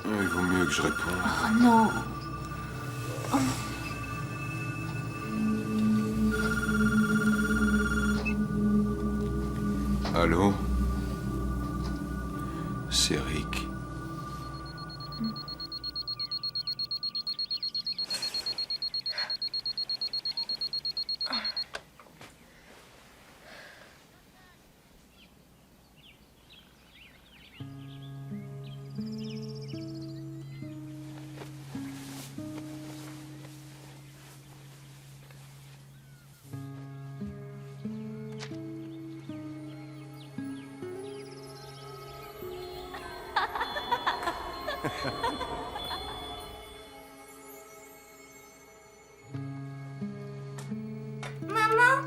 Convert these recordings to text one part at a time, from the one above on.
Il vaut mieux que je réponde. Oh non. Oh. Allô? C'est Rick. Maman?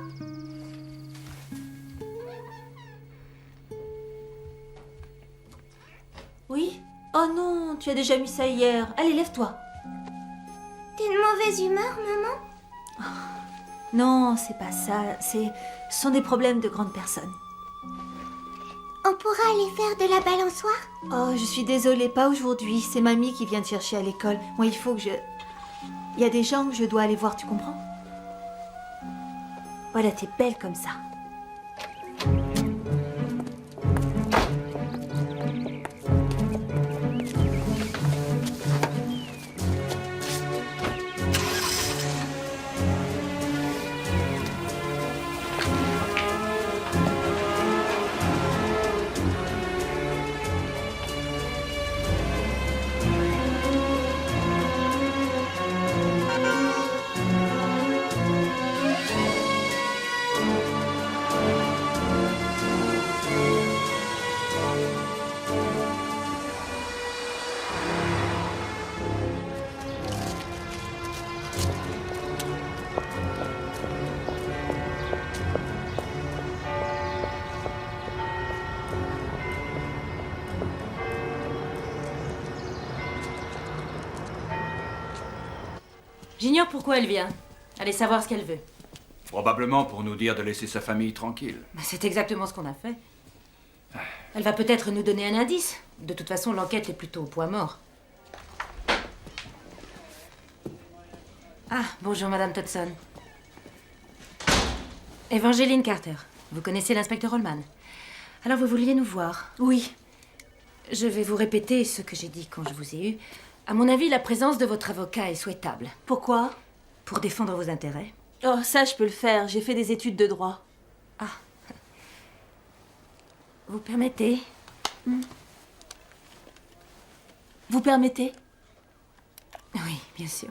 Oui? Oh non, tu as déjà mis ça hier. Allez, lève-toi. T'es de mauvaise humeur, maman? Non, c'est pas ça. Ce sont des problèmes de grandes personnes. On pourra aller faire de la balançoire? Oh, je suis désolée, pas aujourd'hui. C'est mamie qui vient te chercher à l'école. Moi, il faut que je... Il y a des gens que je dois aller voir, tu comprends? Voilà, t'es belle comme ça. J'ignore pourquoi elle vient. Allez savoir ce qu'elle veut. Probablement pour nous dire de laisser sa famille tranquille. Bah, c'est exactement ce qu'on a fait. Elle va peut-être nous donner un indice. De toute façon, l'enquête est plutôt au point mort. Ah, bonjour, Madame Todson. Evangeline Carter. Vous connaissez l'inspecteur Holman. Alors, vous vouliez nous voir? Oui. Je vais vous répéter ce que j'ai dit quand je vous ai eu. À mon avis, la présence de votre avocat est souhaitable. Pourquoi? Pour défendre vos intérêts. Oh, ça, je peux le faire. J'ai fait des études de droit. Ah. Vous permettez? Vous permettez? Oui, bien sûr.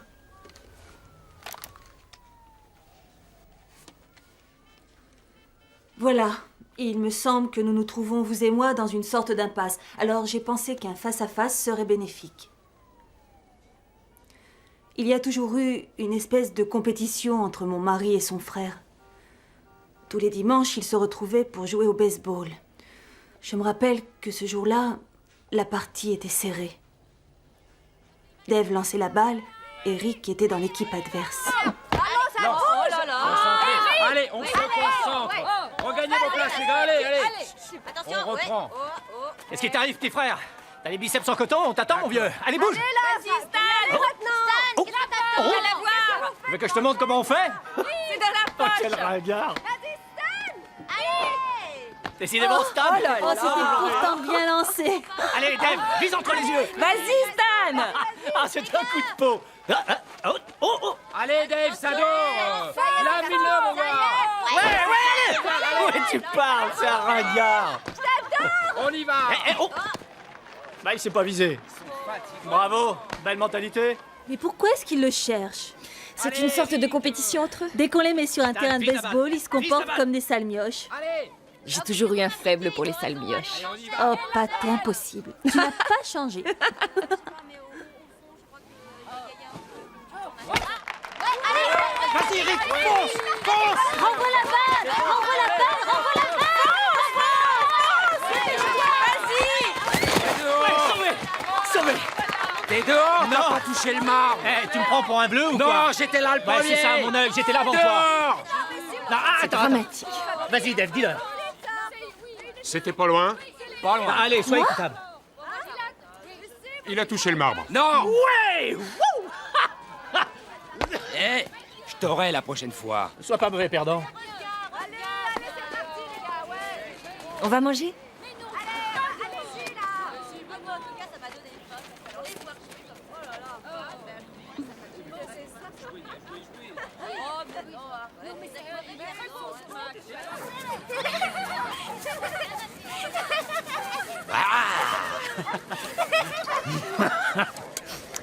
Voilà. Il me semble que nous nous trouvons, vous et moi, dans une sorte d'impasse. Alors j'ai pensé qu'un face-à-face serait bénéfique. Il y a toujours eu une espèce de compétition entre mon mari et son frère. Tous les dimanches, ils se retrouvaient pour jouer au baseball. Je me rappelle que ce jour-là, la partie était serrée. Dave lançait la balle et Rick était dans l'équipe adverse. Allez, on se concentre. Regagnez vos places, les gars, allez. Attention, On reprend. Qu'est-ce qui t'arrive, petit frère? T'as les biceps en coton? On t'attend, mon vieux. Allez, bouge! Vas-y, Stan! Oh. Stan, t'attends, Oh. la voir! Tu veux que je te montre comment on fait? C'est dans la Oh, poche! quel ringard! Vas-y, Stan! Allez! Décidément, Stan! Oh, c'était pourtant bien lancé. Allez, Dave, vise entre les yeux! Vas-y, Stan! Ah, c'est un coup de peau! Oh! Allez, Dave, ça dort. Lamine-le, mon gars. Ouais! Ouais, tu parles, c'est un ringard! On y va. Oh! Bah, il s'est pas visé. Bravo, belle mentalité. Mais pourquoi est-ce qu'ils le cherchent? C'est une sorte de compétition entre eux. Dès qu'on les met sur un terrain de vise la baseball, balle. ils se comportent Vise la comme des sales mioches. Allez. J'ai toujours eu un faible pour les sales mioches. On y va. Oh, Pat, t'es impossible. Tu n'as pas changé. Vas-y, Rick, fonce! Fonce! Renvoie la balle! Renvoie la balle! Renvoie la balle! Sauvé! T'es dehors, Non. t'as pas touché le marbre. Eh, tu me prends pour un bleu ou quoi? Non, j'étais là le Bah, premier. c'est ça, mon œil, j'étais là avant toi. Dehors. Non, attends. Dramatique. Vas-y, Dave, dis-le. C'était pas loin? Pas loin. Allez, sois écoutable. il a touché le marbre. Non! Ouais! Eh, je t'aurai la prochaine fois. Sois pas mauvais perdant. On va manger?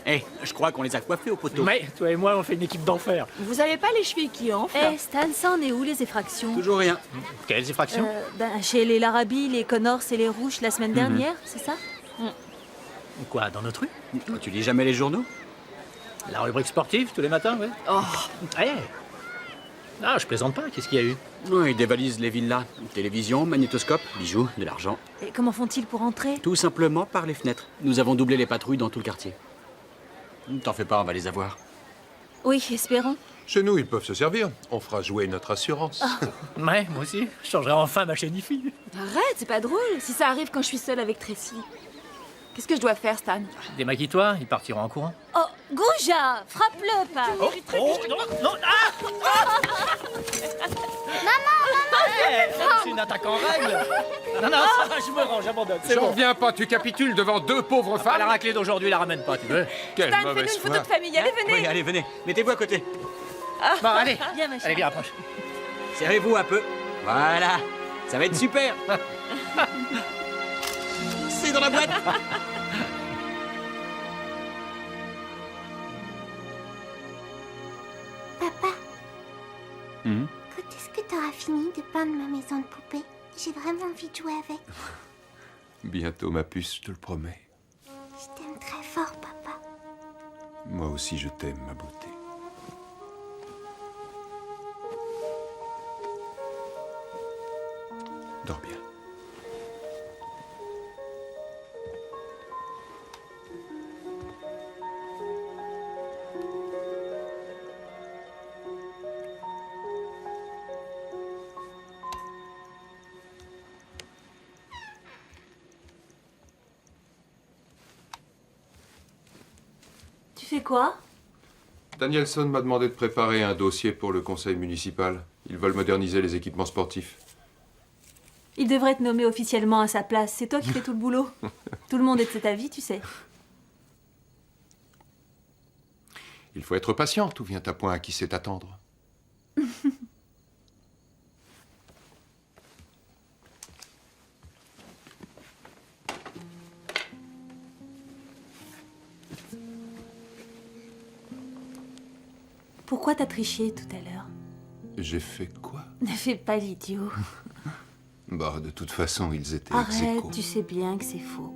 Eh, je crois qu'on les a coiffés au poteau. Mais toi et moi, on fait une équipe d'enfer. Vous avez pas les chevilles qui enflent? Eh, Stan, ça en est où les effractions? Toujours rien. Quelles effractions? Chez les Larrabee, les Connors et les Rouges la semaine dernière, c'est ça? Quoi, dans notre rue? Tu lis jamais les journaux? La rubrique sportive, tous les matins, ouais. Oh, Eh! Ah, je plaisante pas, qu'est-ce qu'il y a eu? Oui, ils dévalisent les villas. Télévision, magnétoscope, bijoux, de l'argent. Et comment font-ils pour entrer? Tout simplement par les fenêtres. Nous avons doublé les patrouilles dans tout le quartier. T'en fais pas, on va les avoir. Oui, espérons. Chez nous, ils peuvent se servir. On fera jouer notre assurance. Ouais, moi aussi. Je changerai enfin ma chaîne IFI. arrête, c'est pas drôle. Si ça arrive quand je suis seule avec Tracy. Qu'est-ce que je dois faire, Stan? Démaquille-toi, ils partiront en courant. Oh, Gouja, frappe-le pas. Oh, non, non, ah! Maman! C'est une attaque en règle! Non, non, ça va, je me rends, j'abandonne, c'est J'en bon. reviens pas, tu capitules devant deux pauvres Ah, la femmes. raclée d'aujourd'hui, la ramène pas, tu veux? Quelle Stan, fais-nous une mauvaise photo foi. de famille. Allez, venez. Oui, allez, venez. Mettez-vous à côté. Bon, allez, Viens, ma allez, chérie. viens, approche. Serrez-vous un peu. Voilà. Ça va être super. C'est dans la boîte. Papa, quand est-ce que t'auras fini de peindre ma maison de poupée? J'ai vraiment envie de jouer avec. Bientôt, ma puce, je te le promets. Je t'aime très fort, papa. Moi aussi, je t'aime, ma beauté. Dors bien. Tu fais quoi? Danielson m'a demandé de préparer un dossier pour le conseil municipal. Ils veulent moderniser les équipements sportifs. Il devrait être nommé officiellement à sa place. C'est toi qui fais tout le boulot. Tout le monde est de cet avis, tu sais. Il faut être patient, tout vient à point à qui sait attendre. Pourquoi t'as triché tout à l'heure? J'ai fait quoi? Ne fais pas l'idiot. Bah, de toute façon, ils étaient ex Arrête, aequo. tu sais bien que c'est faux.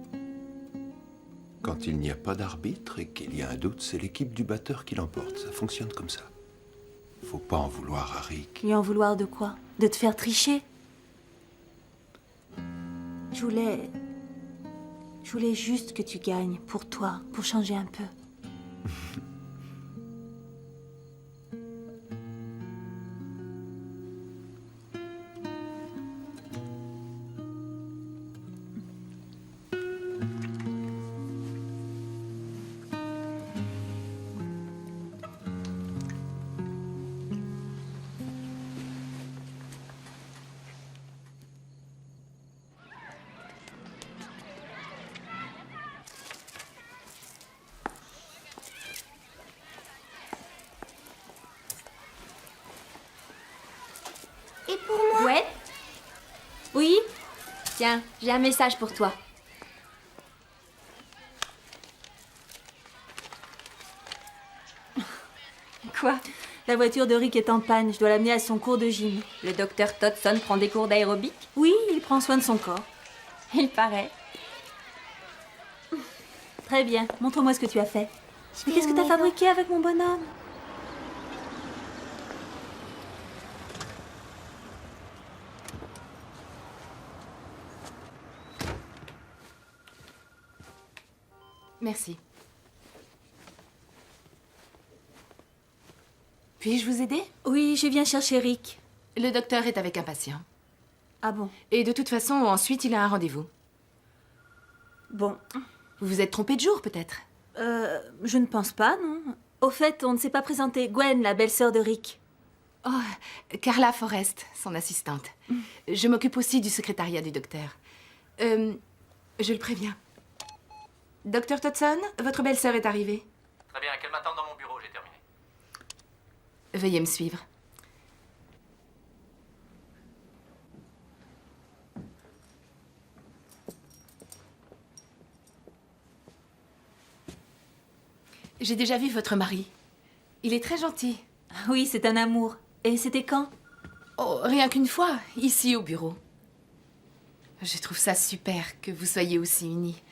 Quand il n'y a pas d'arbitre et qu'il y a un doute, c'est l'équipe du batteur qui l'emporte. Ça fonctionne comme ça. Faut pas en vouloir à Rick. Lui en vouloir de quoi? De te faire tricher? Je voulais juste que tu gagnes, pour toi, pour changer un peu. Et pour moi? Ouais. Oui? Tiens, j'ai un message pour toi. Quoi? La voiture de Rick est en panne. Je dois l'amener à son cours de gym. Le docteur Todson prend des cours d'aérobic? Oui, il prend soin de son corps. Il paraît. Très bien. Montre-moi ce que tu as fait. Mais qu'est-ce que t'as fabriqué avec mon bonhomme? Merci. Puis-je vous aider? Oui, je viens chercher Rick. Le docteur est avec un patient. Ah bon? Et de toute façon, ensuite, il a un rendez-vous. Bon. Vous vous êtes trompé de jour, peut-être? Je ne pense pas, non. Au fait, on ne s'est pas présenté. Gwen, la belle-sœur de Rick. Oh, Carla Forrest, son assistante. Je m'occupe aussi du secrétariat du docteur. Je le préviens. Docteur Todson, votre belle-sœur est arrivée. Très bien, qu'elle m'attende dans mon bureau, j'ai terminé. Veuillez me suivre. J'ai déjà vu votre mari. Il est très gentil. Oui, c'est un amour. Et c'était quand? Oh, rien qu'une fois, ici au bureau. Je trouve ça super que vous soyez aussi unis.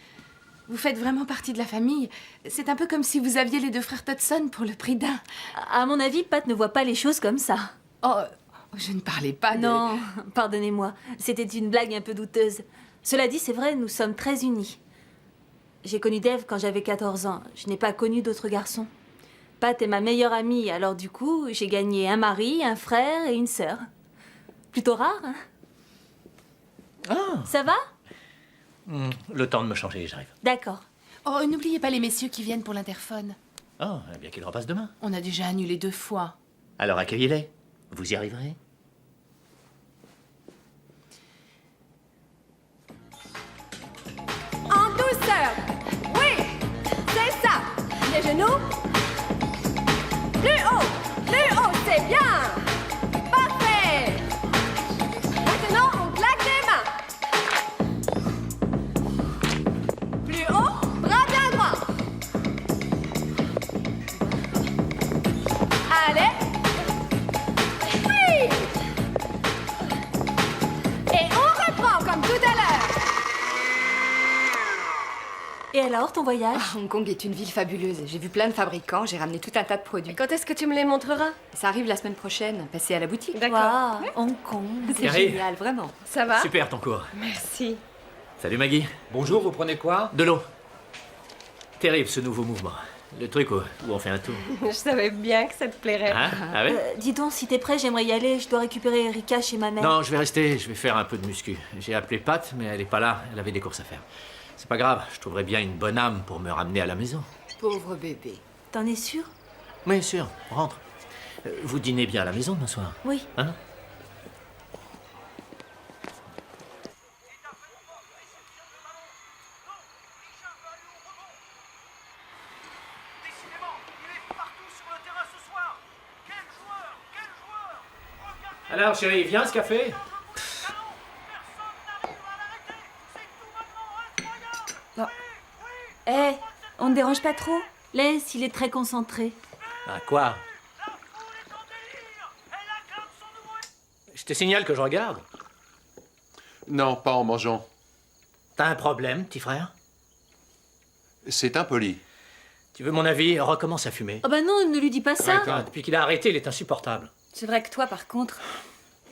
Vous faites vraiment partie de la famille. C'est un peu comme si vous aviez les deux frères Todson pour le prix d'un. À mon avis, Pat ne voit pas les choses comme ça. Oh, je ne parlais pas de... Non, pardonnez-moi. C'était une blague un peu douteuse. Cela dit, c'est vrai, nous sommes très unis. J'ai connu Dave quand j'avais 14 ans. Je n'ai pas connu d'autres garçons. Pat est ma meilleure amie, alors du coup, j'ai gagné un mari, un frère et une sœur. Plutôt rare, hein? Ah, Ça va? le temps de me changer, j'arrive. D'accord. Oh, n'oubliez pas les messieurs qui viennent pour l'interphone. Oh, eh bien qu'ils repassent demain. On a déjà annulé 2 fois. Alors accueillez-les. Vous y arriverez. En douceur. Oui, c'est ça. Les genoux. Plus haut, c'est bien. Parfait. Maintenant, on claque les mains. Plus haut, bras bien droit. Allez. Oui. Et on reprend comme tout à l'heure. Et alors, ton voyage? Hong Kong est une ville fabuleuse. J'ai vu plein de fabricants, j'ai ramené tout un tas de produits. Quand est-ce que tu me les montreras? Ça arrive la semaine prochaine. Passez à la boutique. D'accord. Hong Kong. C'est Carré. génial, vraiment. Ça va? Super ton cours. Merci. Salut Maggie. Bonjour, vous prenez quoi? De l'eau. Terrible ce nouveau mouvement. Le truc où on fait un tour. Je savais bien que ça te plairait. Hein? Ah ouais? Dis donc, si t'es prêt, j'aimerais y aller. Je dois récupérer Erika chez ma mère. Non, je vais rester, je vais faire un peu de muscu. J'ai appelé Pat, mais elle est pas là. Elle avait des courses à faire. C'est pas grave, je trouverai bien une bonne âme pour me ramener à la maison. Pauvre bébé. T'en es sûr? Oui, sûr, rentre. Vous dînez bien à la maison demain soir? Oui. Hein? Alors chérie, viens ce café? Eh, on ne dérange pas trop? Laisse, il est très concentré. Ah quoi? Je te signale que je regarde. Non, pas en mangeant. T'as un problème, petit frère? C'est impoli. Tu veux mon avis? Recommence à fumer. Oh bah non, ne lui dis pas ça. Ah, depuis qu'il a arrêté, il est insupportable. C'est vrai que toi, par contre...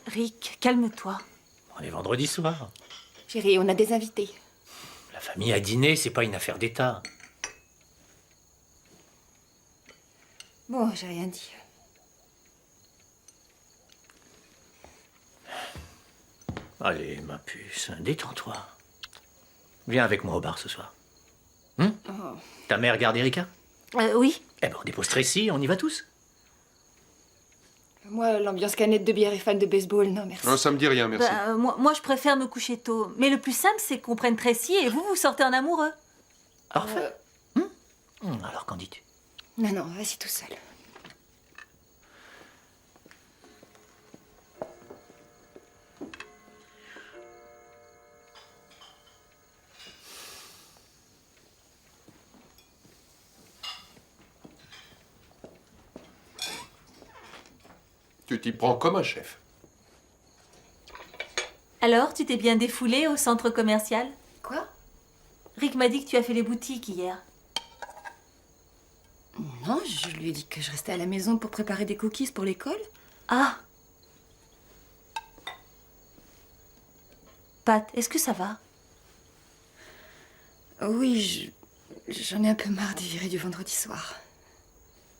Rick, calme-toi. On est vendredi soir. Chérie, on a des invités. La famille à dîner, c'est pas une affaire d'État. Bon, j'ai rien dit. Allez, ma puce, détends-toi. Viens avec moi au bar ce soir. Ta mère garde Erika? Oui. Eh ben, on dépose Tracy, on y va tous. Moi, l'ambiance canette de bière et fan de baseball, non merci. Non, ça me dit rien, merci. Bah, moi, je préfère me coucher tôt. Mais le plus simple, c'est qu'on prenne Tracy et vous sortez en amoureux. Parfait. Alors, qu'en dis-tu? Non, non, vas-y tout seul. Tu t'y prends comme un chef. Alors, tu t'es bien défoulé au centre commercial? Quoi? Rick m'a dit que tu as fait les boutiques hier. Non, je lui ai dit que je restais à la maison pour préparer des cookies pour l'école. Ah! Pat, est-ce que ça va? Oui, j'en ai un peu marre des virées du vendredi soir.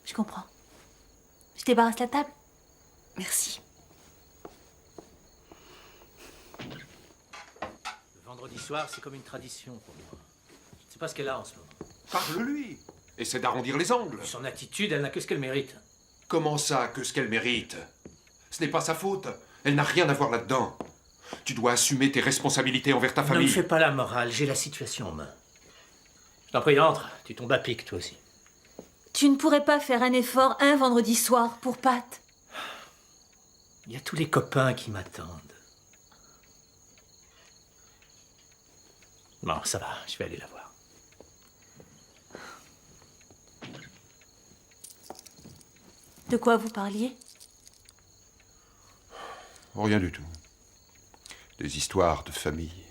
Je comprends. Je débarrasse la table? Merci. Le vendredi soir, c'est comme une tradition pour moi. Tu C'est pas ce qu'elle a en ce moment. Parle-lui. Essaie d'arrondir les angles. Son attitude, elle n'a que ce qu'elle mérite. Comment ça, que ce qu'elle mérite? Ce n'est pas sa faute. Elle n'a rien à voir là-dedans. Tu dois assumer tes responsabilités envers ta Ne famille. me fais pas la morale, j'ai la situation en main. Je t'en prie, entre. Tu tombes à pic, toi aussi. Tu ne pourrais pas faire un effort un vendredi soir pour Pat? Il y a tous les copains qui m'attendent. Bon, ça va, je vais aller la voir. De quoi vous parliez? Rien du tout. Des histoires de famille.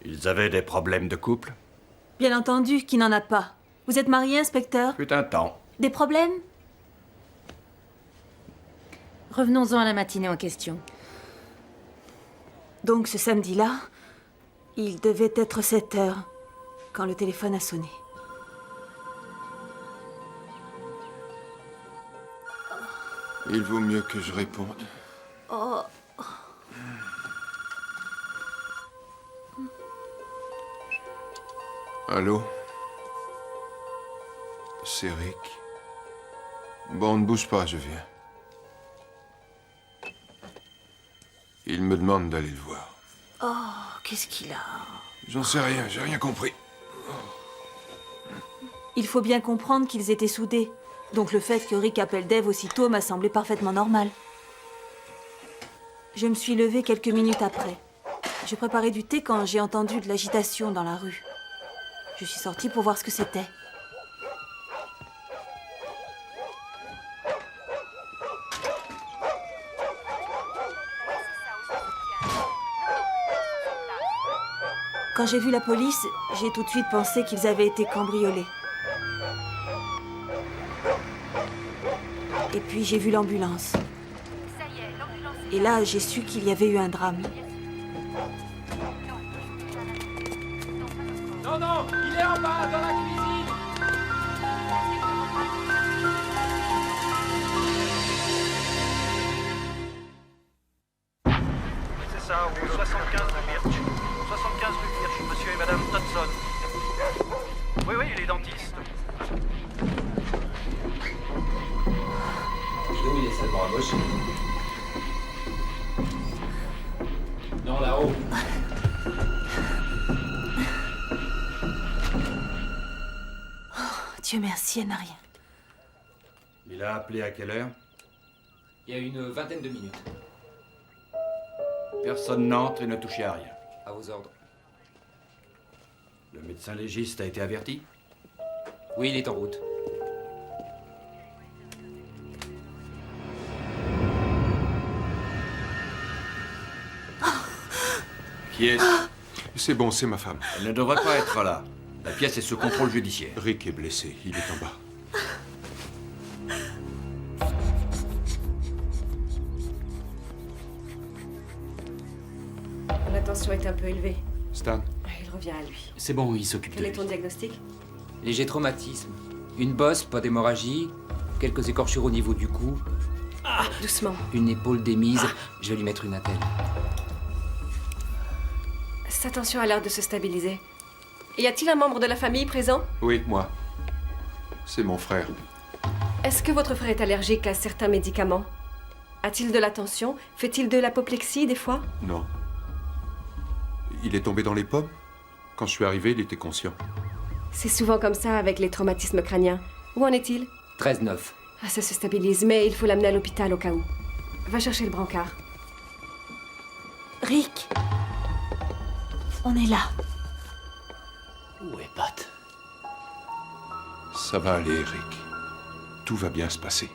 Ils avaient des problèmes de couple? Bien entendu qu'il n'en a pas. Vous êtes marié, inspecteur? Fut un temps. Des problèmes? Revenons-en à la matinée en question. Donc ce samedi-là, il devait être 7 heures quand le téléphone a sonné. Il vaut mieux que je réponde. Oh. Allô? C'est Rick. Bon, ne bouge pas, je viens. Il me demande d'aller le voir. Oh, qu'est-ce qu'il a? J'en sais rien, j'ai rien compris. Il faut bien comprendre qu'ils étaient soudés. Donc le fait que Rick appelle Dave aussitôt m'a semblé parfaitement normal. Je me suis levée quelques minutes après. Je préparais du thé quand j'ai entendu de l'agitation dans la rue. Je suis sortie pour voir ce que c'était. Quand j'ai vu la police, j'ai tout de suite pensé qu'ils avaient été cambriolés. Et puis j'ai vu l'ambulance. Et là, j'ai su qu'il y avait eu un drame. Non, non, il est en bas, dans la cuisine. C'est ça, au 75 rue Birch. 75 rue Birch, monsieur et madame Todson. Oui, oui, il est dentiste. L'eau, il est seulement amoché. Non, là-haut. Dieu merci, elle n'a rien. Il a appelé à quelle heure? Il y a une vingtaine de minutes. Personne n'entre et ne touchez à rien. À vos ordres. Le médecin légiste a été averti? Oui, il est en route. Qui est-ce? C'est bon, c'est ma femme. Elle ne devrait pas être là. La pièce est sous contrôle judiciaire. Rick est blessé, il est en bas. La tension est un peu élevée. Stan? Il revient à lui. C'est bon, il s'occupe de Quel est lui. ton diagnostic? Léger traumatisme. Une bosse, pas d'hémorragie. Quelques écorchures au niveau du cou. Doucement. Une épaule démise. Je vais lui mettre une attelle. Sa tension a l'air de se stabiliser. Y a-t-il un membre de la famille présent? Oui, moi. C'est mon frère. Est-ce que votre frère est allergique à certains médicaments? A-t-il de la tension? Fait-il de l'apoplexie des fois? Non. Il est tombé dans les pommes? Quand je suis arrivé, il était conscient. C'est souvent comme ça avec les traumatismes crâniens. Où en est-il? 13-9. Ah, ça se stabilise, mais il faut l'amener à l'hôpital au cas où. Va chercher le brancard. Rick, on est là. Où est Pat? Ça va aller, Rick. Tout va bien se passer.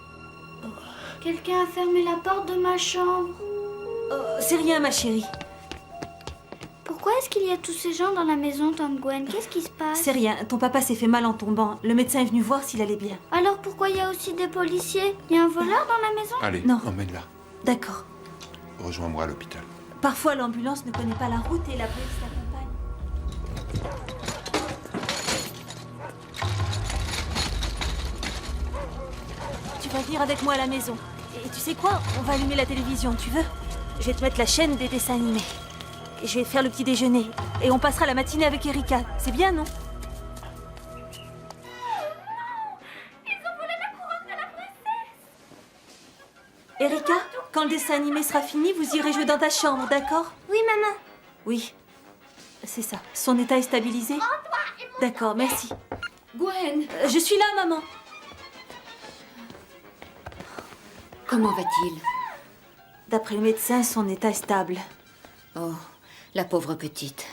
Quelqu'un a fermé la porte de ma chambre. C'est rien, ma chérie. Pourquoi est-ce qu'il y a tous ces gens dans la maison, Tante Gwen? Qu'est-ce qui se passe? C'est rien, ton papa s'est fait mal en tombant. Le médecin est venu voir s'il allait bien. Alors pourquoi il y a aussi des policiers? Il y a un voleur dans la maison? Allez, Non. emmène-la. D'accord. Rejoins-moi à l'hôpital. Parfois, l'ambulance ne connaît pas la route et la police t'accompagne. Tu vas venir avec moi à la maison. Et tu sais quoi? On va allumer la télévision, tu veux? Je vais te mettre la chaîne des dessins animés. et je vais faire le petit déjeuner. Et on passera la matinée avec Erika. C'est bien, non? Erika, quand le dessin animé sera fini, vous irez jouer dans ta chambre, d'accord? Oui, maman. Oui, c'est ça. Son état est stabilisé? D'accord, merci. Gwen! Je suis là, maman. Comment va-t-il? D'après le médecin, son état est stable. Oh, la pauvre petite.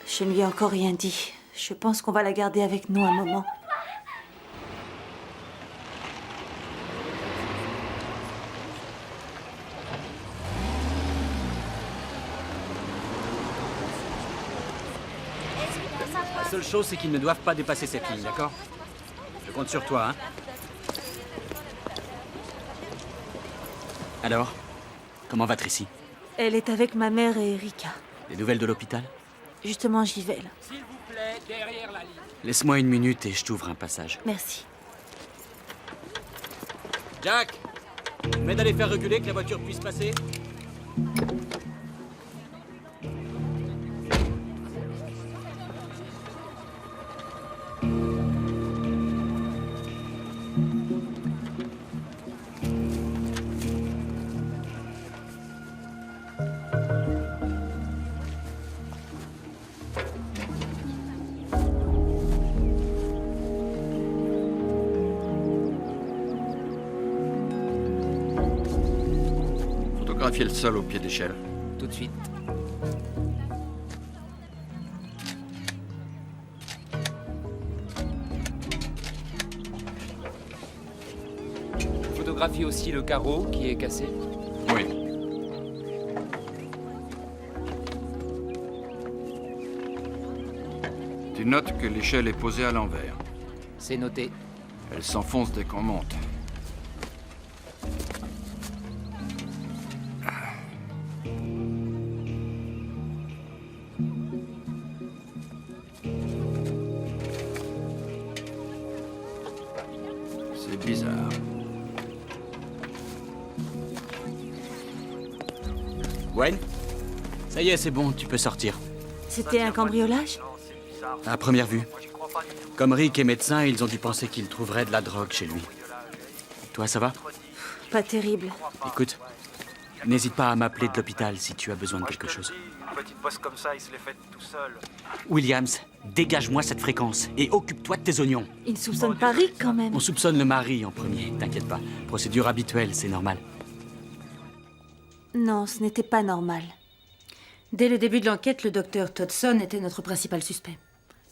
Je ne lui ai encore rien dit. Je pense qu'on va la garder avec nous un moment. La seule chose, c'est qu'ils ne doivent pas dépasser cette ligne, d'accord? Je compte sur toi, hein? Alors, comment va Tracy? Elle est avec ma mère et Erika. Des nouvelles de l'hôpital? Justement, j'y vais, là. S'il vous plaît, derrière la ligne. Laisse-moi une minute et je t'ouvre un passage. Merci. Jack! M'aide à les faire reculer, que la voiture puisse passer? Photographiez le sol au pied d'échelle. Tout de suite. Photographie aussi le carreau qui est cassé. Oui. Tu notes que l'échelle est posée à l'envers. C'est noté. Elle s'enfonce dès qu'on monte. C'est bizarre. Gwen? Ça y est, c'est bon, tu peux sortir. C'était un cambriolage? À première vue. Comme Rick est médecin, ils ont dû penser qu'ils trouveraient de la drogue chez lui. Toi, ça va? Pas terrible. Écoute, n'hésite pas à m'appeler de l'hôpital si tu as besoin de quelque chose. Une petite bosse comme ça, il se les fait tout seul. Williams, dégage-moi cette fréquence et occupe-toi de tes oignons. Il ne soupçonne pas Rick, quand même. On soupçonne le mari en premier, t'inquiète pas. Procédure habituelle, c'est normal. Non, ce n'était pas normal. Dès le début de l'enquête, le docteur Todson était notre principal suspect.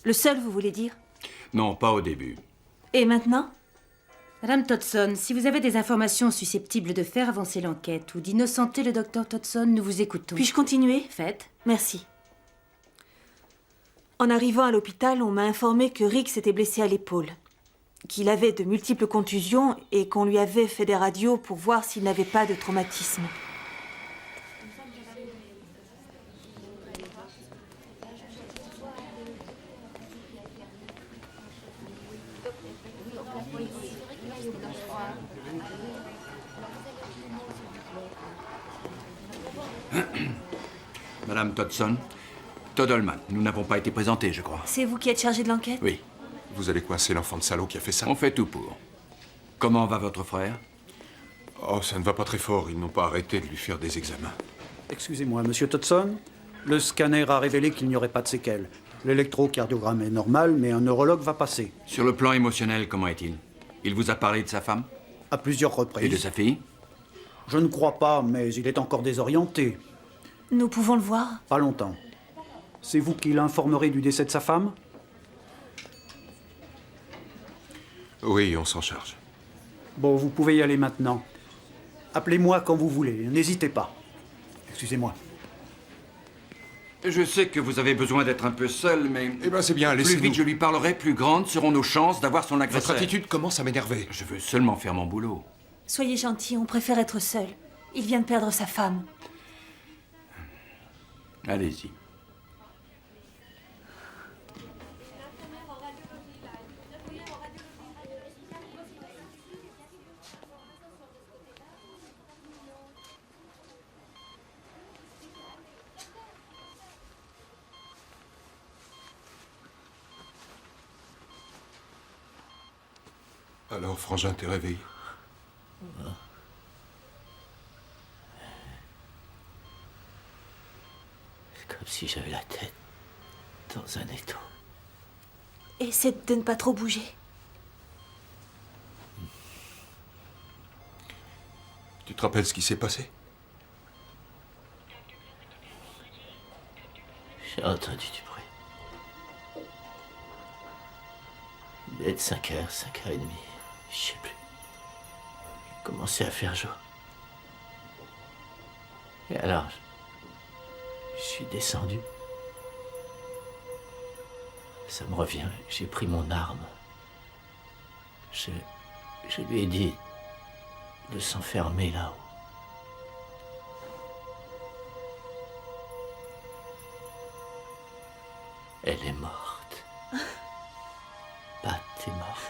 Le seul, vous voulez dire? Non, pas au début. Et maintenant? Madame Todson, si vous avez des informations susceptibles de faire avancer l'enquête ou d'innocenter le docteur Todson, nous vous écoutons. Puis-je continuer? Faites. Merci. En arrivant à l'hôpital, on m'a informé que Rick s'était blessé à l'épaule, qu'il avait de multiples contusions et qu'on lui avait fait des radios pour voir s'il n'avait pas de traumatisme. Madame Todson, Toddleman, nous n'avons pas été présentés, je crois. C'est vous qui êtes chargé de l'enquête? Oui. Vous allez coincer l'enfant de salaud qui a fait ça? On fait tout pour. Comment va votre frère? Oh, ça ne va pas très fort. Ils n'ont pas arrêté de lui faire des examens. Excusez-moi, monsieur Todson. Le scanner a révélé qu'il n'y aurait pas de séquelles. L'électrocardiogramme est normal, mais un neurologue va passer. Sur le plan émotionnel, comment est-il? Il vous a parlé de sa femme? À plusieurs reprises. Et de sa fille? Je ne crois pas, mais il est encore désorienté. Nous pouvons le voir? Pas longtemps. C'est vous qui l'informerez du décès de sa femme? Oui, on s'en charge. Bon, vous pouvez y aller maintenant. Appelez-moi quand vous voulez, n'hésitez pas. Excusez-moi. Je sais que vous avez besoin d'être un peu seul, mais... Eh ben, c'est bien, Plus laissez-nous. vite je lui parlerai, plus grandes seront nos chances d'avoir son agresseur. Votre attitude commence à m'énerver. Je veux seulement faire mon boulot. Soyez gentil, on préfère être seul. Il vient de perdre sa femme. Allez-y. Alors, Frangin, t'es réveillé? C'est comme si j'avais la tête dans un étau. Essaie de ne pas trop bouger. Tu te rappelles ce qui s'est passé? J'ai entendu du bruit. Il devait être 5h, 5h30. Je sais plus. Il commençait à faire jour. Et alors, je suis descendu. Ça me revient, j'ai pris mon arme. Je lui ai dit de s'enfermer là-haut. Elle est morte. Pat est morte.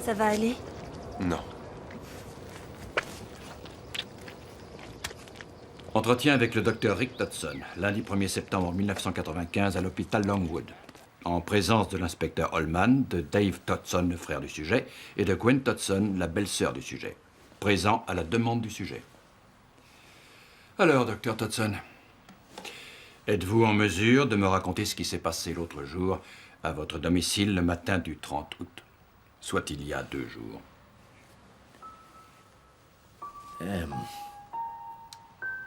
Ça va aller? Non. Entretien avec le docteur Rick Todson, lundi 1er septembre 1995 à l'hôpital Longwood. En présence de l'inspecteur Holman, de Dave Todson, le frère du sujet, et de Gwen Todson, la belle-sœur du sujet. Présent à la demande du sujet. Alors, docteur Todson, êtes-vous en mesure de me raconter ce qui s'est passé l'autre jour à votre domicile le matin du 30 août, soit il y a 2 jours?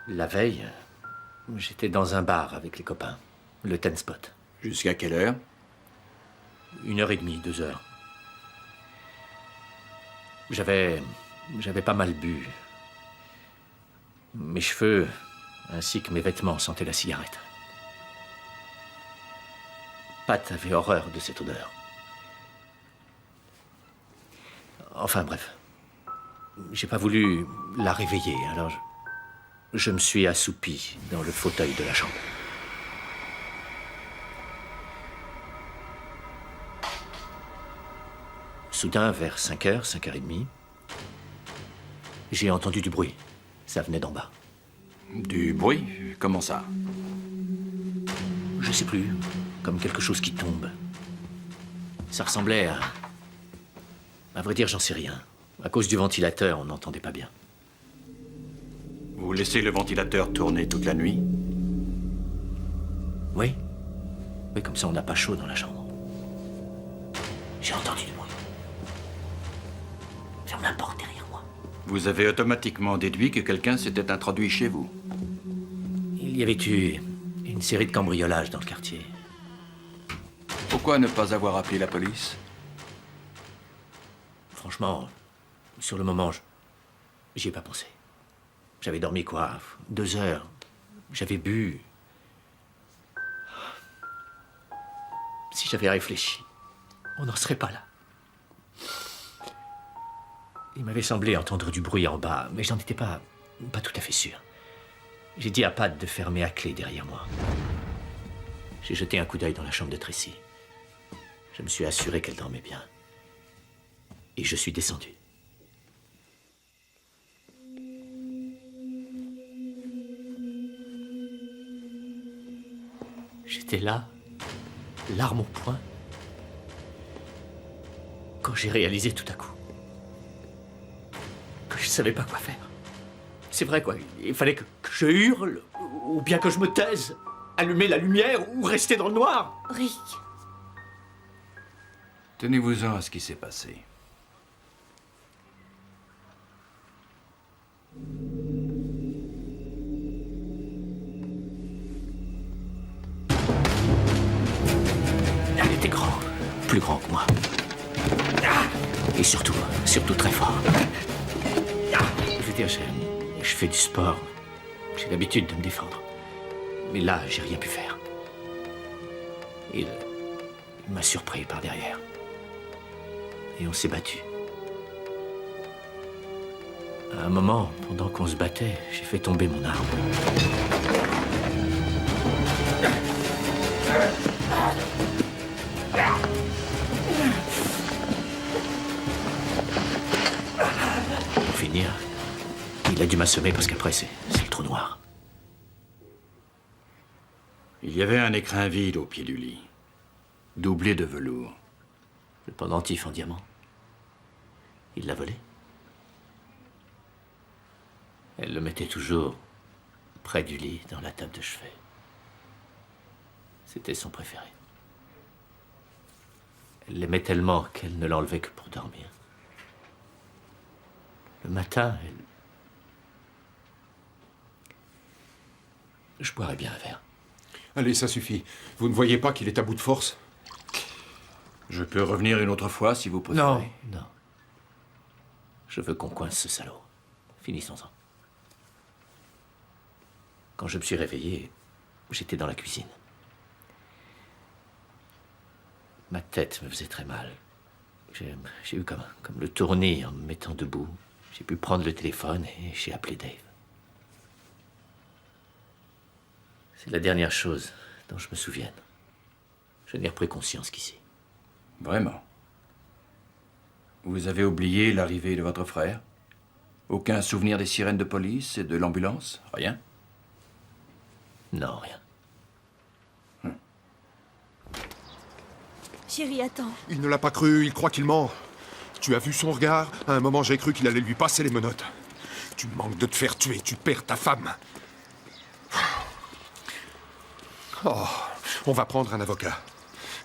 La veille, j'étais dans un bar avec les copains, le Ten Spot. Jusqu'à quelle heure? 1h30, 2h. J'avais pas mal bu. Mes cheveux, ainsi que mes vêtements, sentaient la cigarette. Pat avait horreur de cette odeur. Enfin bref, j'ai pas voulu la réveiller, alors je me suis assoupi dans le fauteuil de la chambre. Soudain, vers 5h, 5h30, j'ai entendu du bruit. Ça venait d'en bas. Du bruit? Comment ça? Je sais plus, comme quelque chose qui tombe. Ça ressemblait à... À vrai dire, j'en sais rien. À cause du ventilateur, on n'entendait pas bien. Vous laissez le ventilateur tourner toute la nuit? Oui. Oui, comme ça on n'a pas chaud dans la chambre. J'ai entendu du bruit. Ferme la porte derrière moi. Vous avez automatiquement déduit que quelqu'un s'était introduit chez vous? Il y avait eu une série de cambriolages dans le quartier. Pourquoi ne pas avoir appelé la police? Franchement, sur le moment, j'y ai pas pensé. J'avais dormi quoi? 2 heures. J'avais bu. Si j'avais réfléchi, on n'en serait pas là. Il m'avait semblé entendre du bruit en bas, mais j'en étais pas tout à fait sûr. J'ai dit à Pat de fermer à clé derrière moi. J'ai jeté un coup d'œil dans la chambre de Tracy. Je me suis assuré qu'elle dormait bien. Et je suis descendu. J'étais là, l'arme au poing, quand j'ai réalisé tout à coup que je savais pas quoi faire. C'est vrai, quoi. Il fallait que je hurle, ou bien que je me taise, allumer la lumière, ou rester dans le noir. Rick. Tenez-vous-en à ce qui s'est passé. Elle était grande, plus grand que moi. Et surtout très fort. Je veux dire, Je fais du sport. J'ai l'habitude de me défendre. Mais là, j'ai rien pu faire. Il m'a surpris par derrière. Et on s'est battu. À un moment, pendant qu'on se battait, j'ai fait tomber mon arme. Pour finir, il a dû m'assommer parce qu'après, c'est le trou noir. Il y avait un écrin vide au pied du lit, doublé de velours. Le pendentif en diamant. Il l'a volé. Elle le mettait toujours près du lit, dans la table de chevet. C'était son préféré. Elle l'aimait tellement qu'elle ne l'enlevait que pour dormir. Le matin, je boirais bien un verre. Allez, ça suffit. Vous ne voyez pas qu'il est à bout de force? Je peux revenir une autre fois, si vous préférez. Non, non. Je veux qu'on coince ce salaud. Finissons-en. Quand je me suis réveillé, j'étais dans la cuisine. Ma tête me faisait très mal. J'ai eu comme le tournis en me mettant debout. J'ai pu prendre le téléphone et j'ai appelé Dave. C'est la dernière chose dont je me souvienne. Je n'ai repris conscience qu'ici. Vraiment? Vous avez oublié l'arrivée de votre frère? Aucun souvenir des sirènes de police et de l'ambulance? Rien? Non, rien. Chérie, attends. Il ne l'a pas cru, il croit qu'il ment. Tu as vu son regard? À un moment, j'ai cru qu'il allait lui passer les menottes. Tu manques de te faire tuer, tu perds ta femme. Oh, on va prendre un avocat.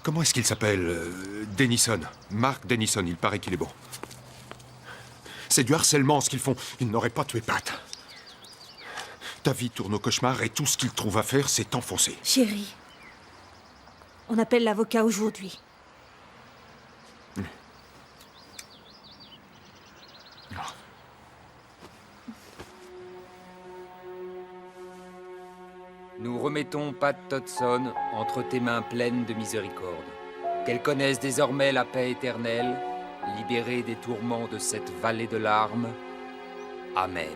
Comment est-ce qu'il s'appelle? Denison. Mark Denison, il paraît qu'il est bon. C'est du harcèlement ce qu'ils font. Ils n'auraient pas tué Pat. Ta vie tourne au cauchemar et tout ce qu'il trouve à faire, c'est t'enfoncer. Chérie, on appelle l'avocat aujourd'hui. Nous remettons Pat Todson entre tes mains pleines de miséricorde. Qu'elle connaisse désormais la paix éternelle, libérée des tourments de cette vallée de larmes. Amen.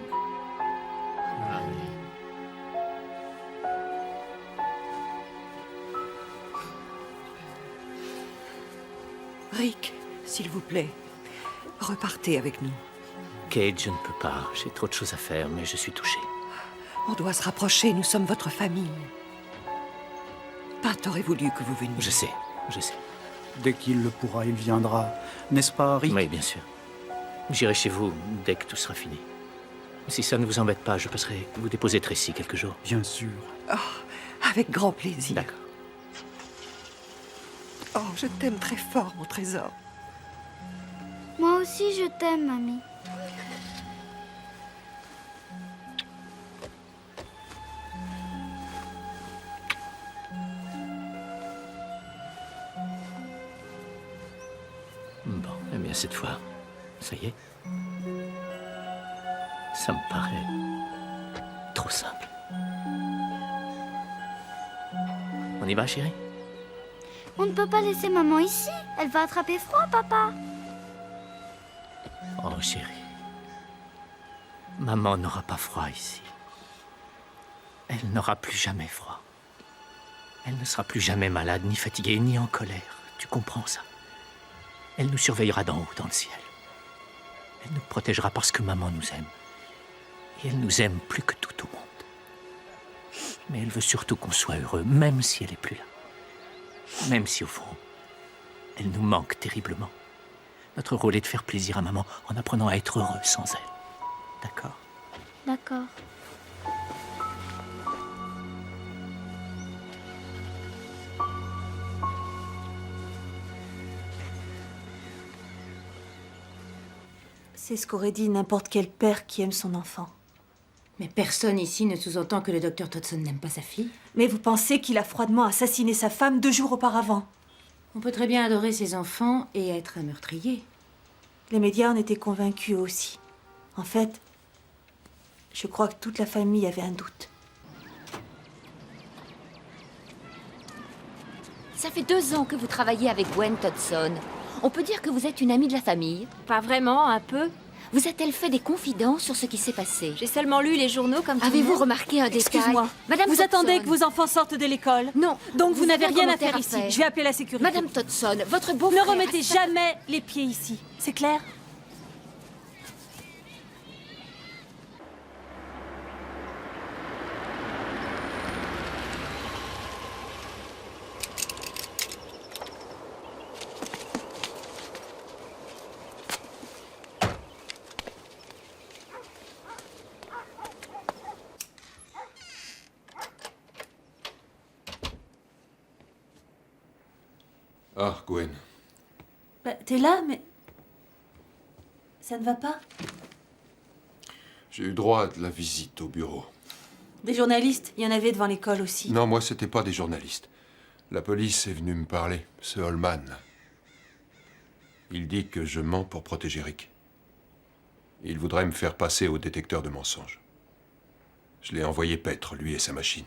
Rick, s'il vous plaît, repartez avec nous. Kate, je ne peux pas. J'ai trop de choses à faire, mais je suis touché. On doit se rapprocher, nous sommes votre famille. Pat aurait voulu que vous veniez. Je sais, je sais. Dès qu'il le pourra, il viendra. N'est-ce pas, Rick? Oui, bien sûr. J'irai chez vous dès que tout sera fini. Si ça ne vous embête pas, je passerai vous déposer Tracy quelques jours. Bien sûr. Oh, avec grand plaisir. D'accord. Oh, je t'aime très fort, mon trésor. Moi aussi, je t'aime, mamie. Bon, eh bien cette fois, ça y est. Ça me paraît trop simple. On y va, chérie? On ne peut pas laisser maman ici. Elle va attraper froid, papa. Oh, chérie. Maman n'aura pas froid ici. Elle n'aura plus jamais froid. Elle ne sera plus jamais malade, ni fatiguée, ni en colère. Tu comprends ça? Elle nous surveillera d'en haut, dans le ciel. Elle nous protégera parce que maman nous aime. Et elle nous aime plus que tout au monde. Mais elle veut surtout qu'on soit heureux, même si elle n'est plus là. Même si, au fond, elle nous manque terriblement. Notre rôle est de faire plaisir à maman en apprenant à être heureux sans elle. D'accord? D'accord. C'est ce qu'aurait dit n'importe quel père qui aime son enfant. Mais personne ici ne sous-entend que le docteur Todson n'aime pas sa fille. Mais vous pensez qu'il a froidement assassiné sa femme 2 jours auparavant? On peut très bien adorer ses enfants et être un meurtrier. Les médias en étaient convaincus aussi. En fait, Je crois que toute la famille avait un doute. Ça fait 2 ans que vous travaillez avec Gwen Todson. On peut dire que vous êtes une amie de la famille. Pas vraiment, un peu. Vous a-t-elle fait des confidences sur ce qui s'est passé? J'ai seulement lu les journaux comme tout le Avez-vous monde. remarqué un détail? Excuse-moi. Madame Vous Todson. attendez que vos enfants sortent de l'école? Non. Donc vous n'avez avez rien un à faire commentaire à ici. faire. Je vais appeler la sécurité. Madame Todson, votre beau-frère... Ne remettez jamais les pieds ici. C'est clair? Ah, Gwen. Bah, t'es là, mais... Ça ne va pas? J'ai eu droit à de la visite au bureau. Des journalistes, il y en avait devant l'école aussi. Non, moi, c'était pas des journalistes. La police est venue me parler, ce Holman. Il dit que je mens pour protéger Rick. Il voudrait me faire passer au détecteur de mensonges. Je l'ai envoyé paître, lui et sa machine.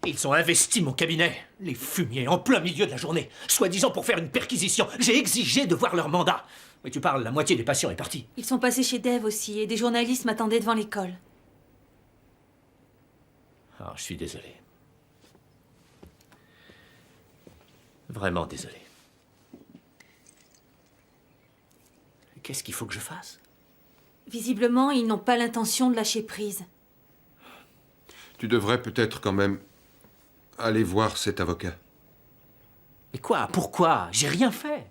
Ils ont investi mon cabinet, les fumiers, en plein milieu de la journée, soi-disant pour faire une perquisition. J'ai exigé de voir leur mandat. Mais tu parles, la moitié des patients est partie. Ils sont passés chez Dave aussi, et des journalistes m'attendaient devant l'école. Ah, je suis désolé. Vraiment désolé. Qu'est-ce qu'il faut que je fasse? Visiblement, ils n'ont pas l'intention de lâcher prise. Tu devrais peut-être quand même aller voir cet avocat. Mais quoi? Pourquoi? J'ai rien fait.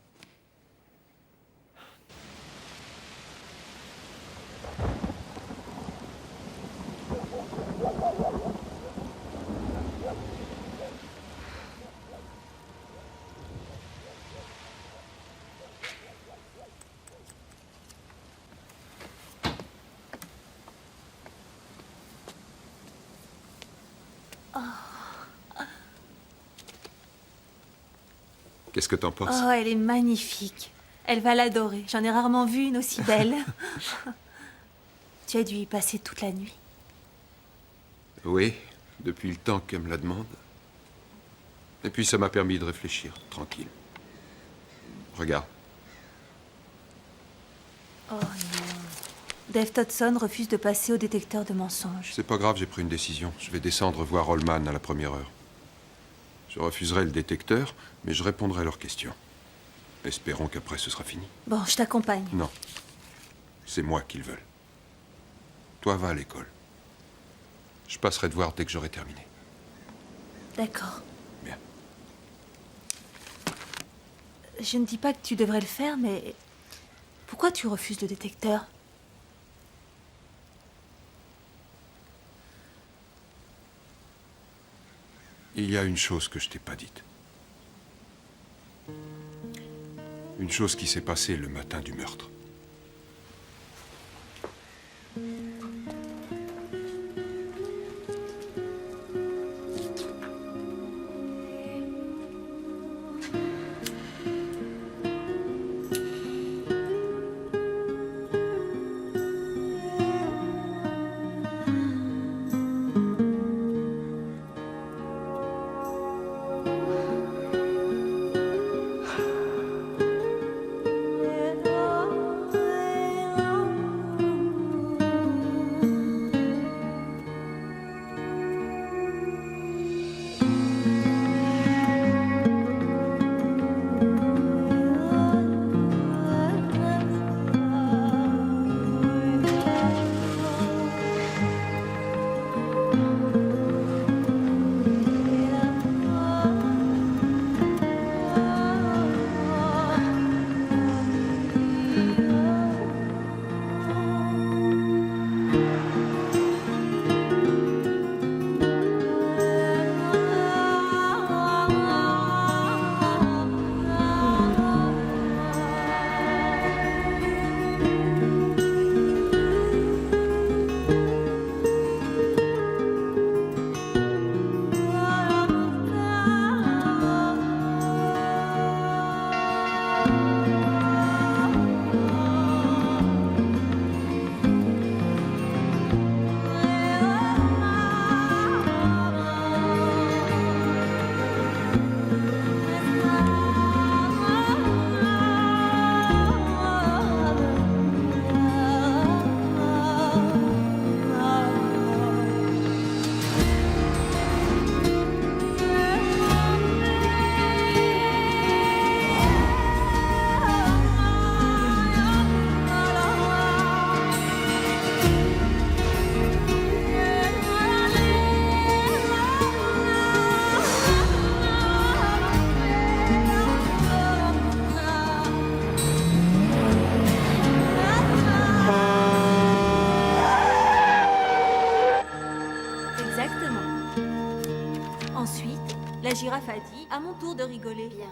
Qu'est-ce que t'en penses? Oh, elle est magnifique. Elle va l'adorer. J'en ai rarement vu une aussi belle. Tu as dû y passer toute la nuit. Oui, depuis le temps qu'elle me la demande. Et puis ça m'a permis de réfléchir, tranquille. Regarde. Oh non. Dave Todson refuse de passer au détecteur de mensonges. C'est pas grave, j'ai pris une décision. Je vais descendre voir Holman à la première heure. Je refuserai le détecteur, mais je répondrai à leurs questions. Espérons qu'après ce sera fini. Bon, je t'accompagne. Non. C'est moi qu'ils veulent. Toi, va à l'école. Je passerai te voir dès que j'aurai terminé. D'accord. Bien. Je ne dis pas que tu devrais le faire, mais... Pourquoi tu refuses le détecteur? Il y a une chose que je t'ai pas dite. Une chose qui s'est passée le matin du meurtre. tour de rigoler. Bien.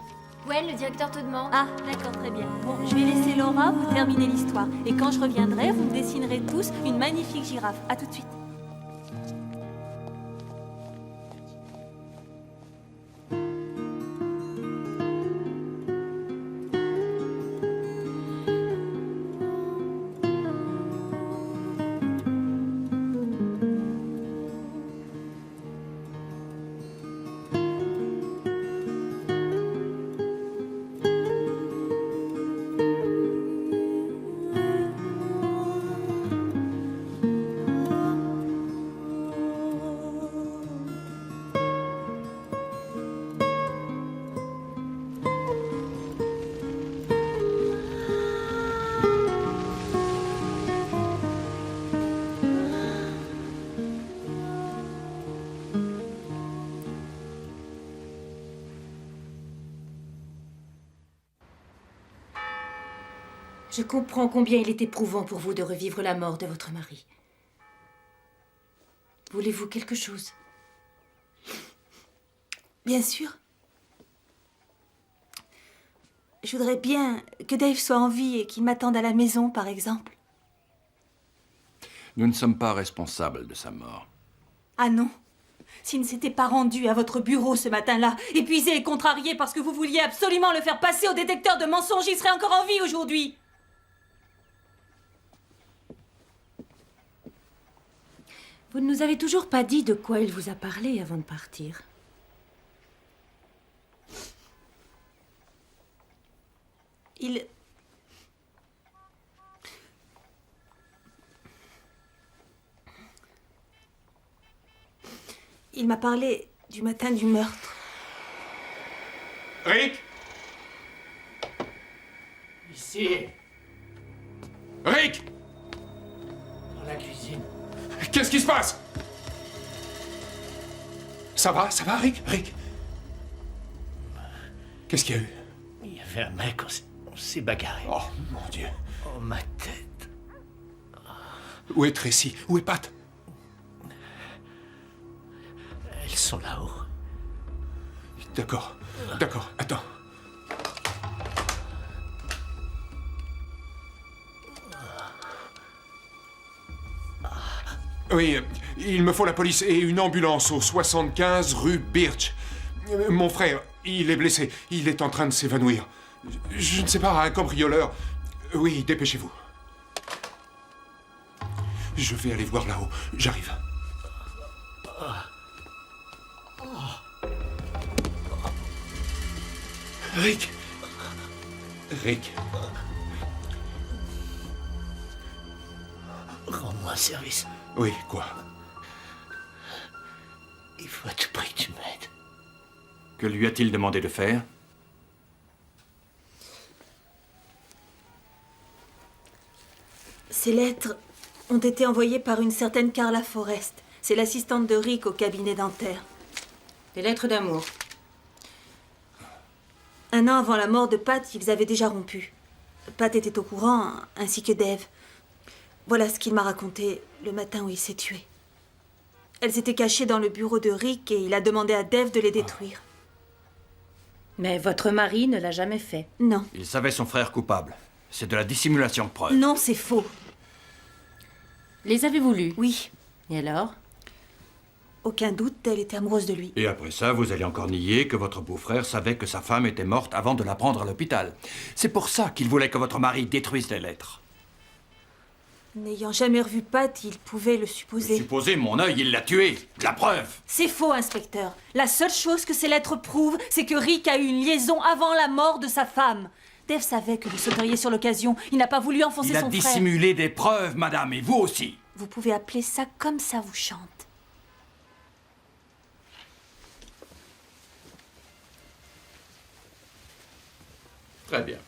Gwen, le directeur te demande. Ah, d'accord, très bien. Bon, je vais laisser Laura vous terminer l'histoire. Et quand je reviendrai, vous me dessinerez tous une magnifique girafe. À tout de suite. Je comprends combien il est éprouvant pour vous de revivre la mort de votre mari. Voulez-vous quelque chose? Bien sûr. Je voudrais bien que Dave soit en vie et qu'il m'attende à la maison, par exemple. Nous ne sommes pas responsables de sa mort. Ah non. S'il ne s'était pas rendu à votre bureau ce matin-là, épuisé et contrarié parce que vous vouliez absolument le faire passer au détecteur de mensonges, il serait encore en vie aujourd'hui. Vous ne nous avez toujours pas dit de quoi il vous a parlé avant de partir. Il m'a parlé du matin du meurtre. Rick? Ici, Rick? dans la cuisine. Qu'est-ce qui se passe? Ça va, Rick? Rick? Qu'est-ce qu'il y a eu? Il y avait un mec, on s'est bagarré. Oh, mon Dieu. Oh, ma tête. Où est Tracy? Où est Pat? Elles sont là-haut. D'accord, attends. Oui, il me faut la police et une ambulance au 75 rue Birch. Mon frère, il est blessé. Il est en train de s'évanouir. Je ne sais pas, un cambrioleur. Oui, dépêchez-vous. Je vais aller voir là-haut. J'arrive. Rick. Rends-moi un service. Oui, quoi? Il faut à tout prix que tu m'aides. Que lui a-t-il demandé de faire? Ces lettres ont été envoyées par une certaine Carla Forrest. C'est l'assistante de Rick au cabinet dentaire. Des lettres d'amour. 1 an avant la mort de Pat, ils avaient déjà rompu. Pat était au courant, ainsi que Dave. Voilà ce qu'il m'a raconté le matin où il s'est tué. Elles étaient cachées dans le bureau de Rick et il a demandé à Dave de les détruire. Mais votre mari ne l'a jamais fait. Non. Il savait son frère coupable. C'est de la dissimulation de preuve. Non, c'est faux. Les avez-vous lus? Oui. Et alors? Aucun doute, elle était amoureuse de lui. Et après ça, vous allez encore nier que votre beau-frère savait que sa femme était morte avant de la prendre à l'hôpital. C'est pour ça qu'il voulait que votre mari détruise les lettres. N'ayant jamais revu Pat, il pouvait le supposer. Supposez, mon œil, il l'a tué. La preuve. C'est faux, inspecteur. La seule chose que ces lettres prouvent, c'est que Rick a eu une liaison avant la mort de sa femme. Dave savait que vous sauteriez sur l'occasion. Il n'a pas voulu enfoncer son frère. Il a dissimulé des preuves, madame, et vous aussi. Vous pouvez appeler ça comme ça vous chante. Très bien.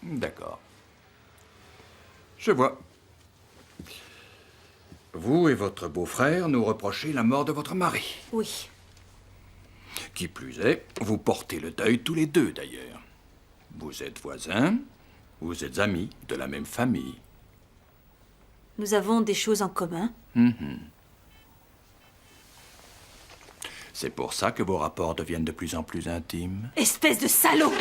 D'accord. Je vois. Vous et votre beau-frère nous reprochez la mort de votre mari. Oui. Qui plus est, vous portez le deuil tous les deux, d'ailleurs. Vous êtes voisins, vous êtes amis de la même famille. Nous avons des choses en commun. C'est pour ça que vos rapports deviennent de plus en plus intimes. Espèce de salaud!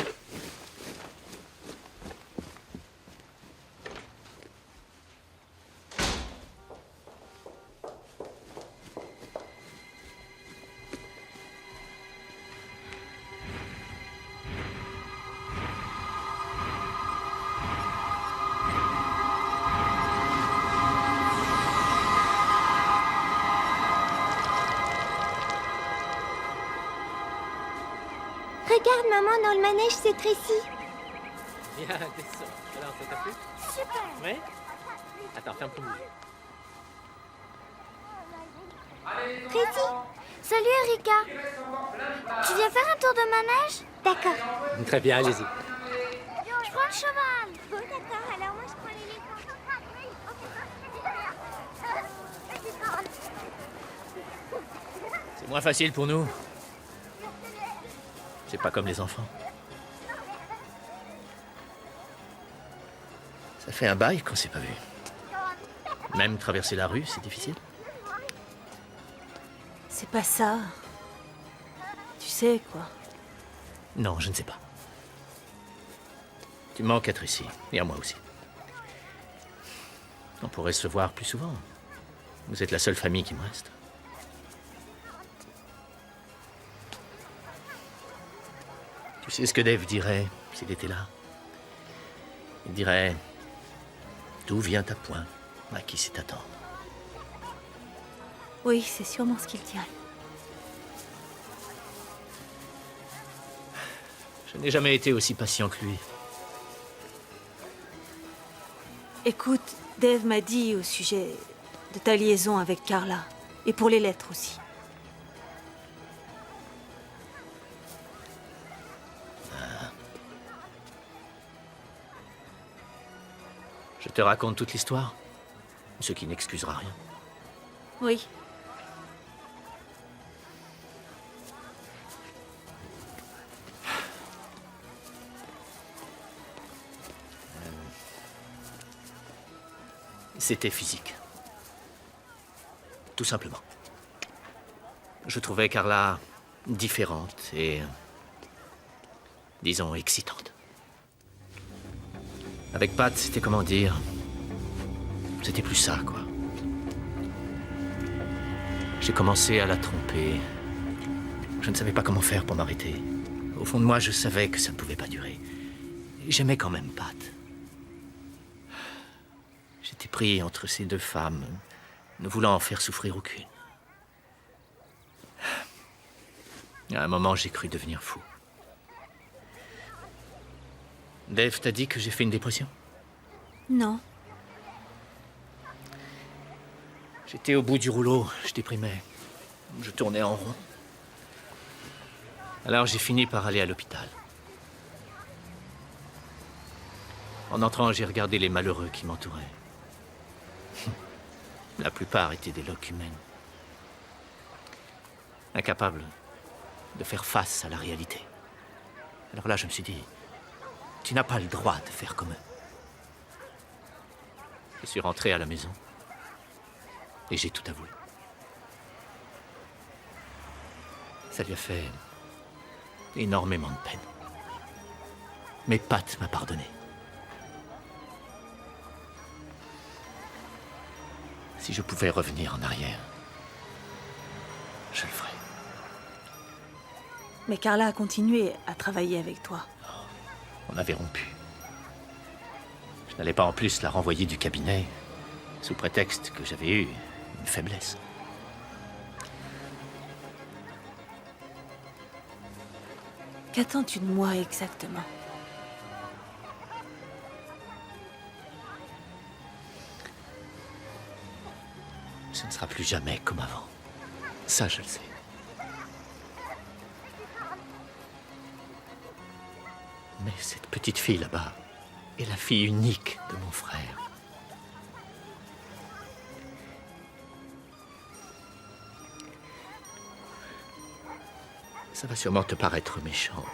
Regarde, maman, dans le manège, c'est Tracy. Bien, descends. Alors, ça t'a plu? Super. Oui? Attends, ferme ton bouche. Tracy, salut Erika. Tu viens faire un tour de manège? D'accord. Très bien, allez-y. Je prends le cheval. Bon, d'accord, alors moi je prends l'éléphant. C'est moins facile pour nous. C'est pas comme les enfants. Ça fait un bail qu'on s'est pas vu. Même traverser la rue, c'est difficile. C'est pas ça. Tu sais, quoi. Non, je ne sais pas. Tu manques à Tracy, et à moi aussi. On pourrait se voir plus souvent. Vous êtes la seule famille qui me reste. Tu sais ce que Dave dirait s'il était là? Il dirait: d'où vient ta point? À qui c'est attendre? Oui, c'est sûrement ce qu'il dirait. Je n'ai jamais été aussi patient que lui. Écoute, Dave m'a dit au sujet de ta liaison avec Carla. Et pour les lettres aussi. Je te raconte toute l'histoire, ce qui n'excusera rien. Oui. C'était physique. Tout simplement. Je trouvais Carla différente et, disons, excitante. Avec Pat, c'était comment dire... C'était plus ça, quoi. J'ai commencé à la tromper. Je ne savais pas comment faire pour m'arrêter. Au fond de moi, je savais que ça ne pouvait pas durer. J'aimais quand même Pat. J'étais pris entre ces deux femmes, ne voulant en faire souffrir aucune. À un moment, j'ai cru devenir fou. Dave t'a dit que j'ai fait une dépression? Non. J'étais au bout du rouleau, je déprimais. Je tournais en rond. Alors j'ai fini par aller à l'hôpital. En entrant, j'ai regardé les malheureux qui m'entouraient. La plupart étaient des locumènes. Incapables de faire face à la réalité. Alors là, je me suis dit, tu n'as pas le droit de faire comme eux. Je suis rentré à la maison et j'ai tout avoué. Ça lui a fait énormément de peine. Mais Pat m'a pardonné. Si je pouvais revenir en arrière, je le ferais. Mais Carla a continué à travailler avec toi. On avait rompu. Je n'allais pas en plus la renvoyer du cabinet, sous prétexte que j'avais eu une faiblesse. Qu'attends-tu de moi exactement? Ce ne sera plus jamais comme avant. Ça, je le sais. Mais cette petite fille là-bas est la fille unique de mon frère. Ça va sûrement te paraître méchant.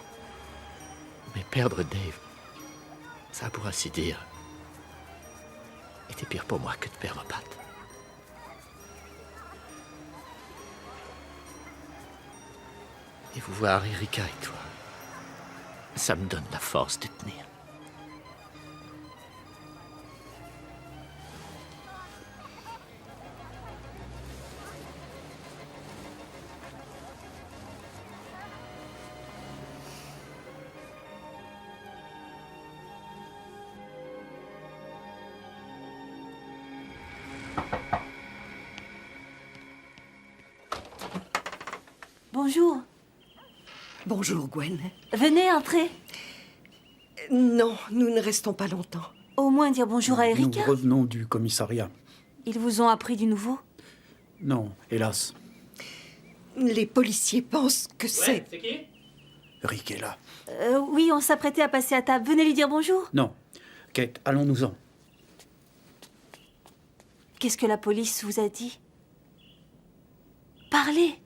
Mais perdre Dave, ça, pour ainsi dire, était pire pour moi que de perdre Pat. Et vous voir Erika et toi, ça me donne la force de tenir. Bonjour. Bonjour, Gwen. Venez, entrez. Non, nous ne restons pas longtemps. Au moins dire bonjour à Erika. Nous revenons du commissariat. Ils vous ont appris du nouveau? Non, hélas. Les policiers pensent que c'est... C'est qui? Rick est là. Oui, on s'apprêtait à passer à table. Venez lui dire bonjour. Non. Kate, allons-nous-en. Qu'est-ce que la police vous a dit? Parlez.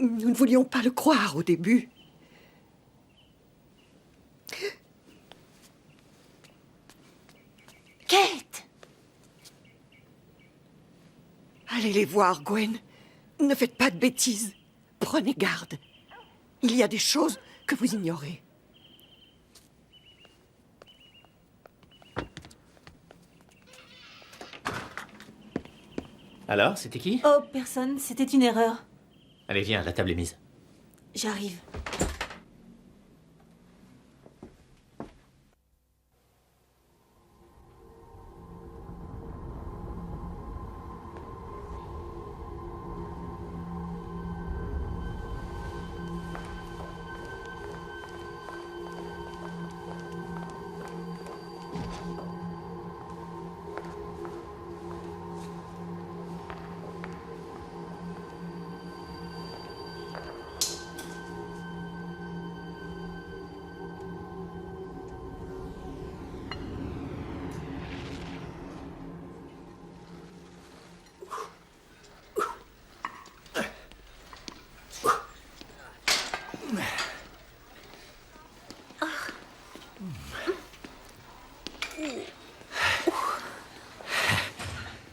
Nous ne voulions pas le croire au début. Kate! Allez les voir, Gwen. Ne faites pas de bêtises. Prenez garde. Il y a des choses que vous ignorez. Alors, c'était qui? Oh, personne. C'était une erreur. Allez, viens, la table est mise. J'arrive.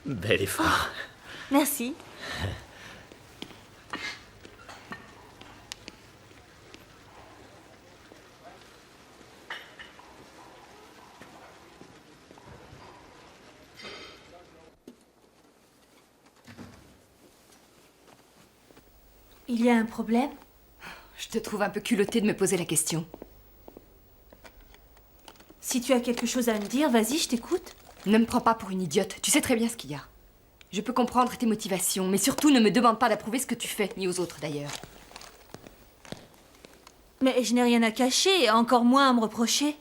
Bel effort. Merci. Il y a un problème? Je te trouve un peu culotté de me poser la question. Si tu as quelque chose à me dire, vas-y, je t'écoute. Ne me prends pas pour une idiote. Tu sais très bien ce qu'il y a. Je peux comprendre tes motivations, mais surtout ne me demande pas d'approuver ce que tu fais, ni aux autres d'ailleurs. Mais je n'ai rien à cacher, encore moins à me reprocher.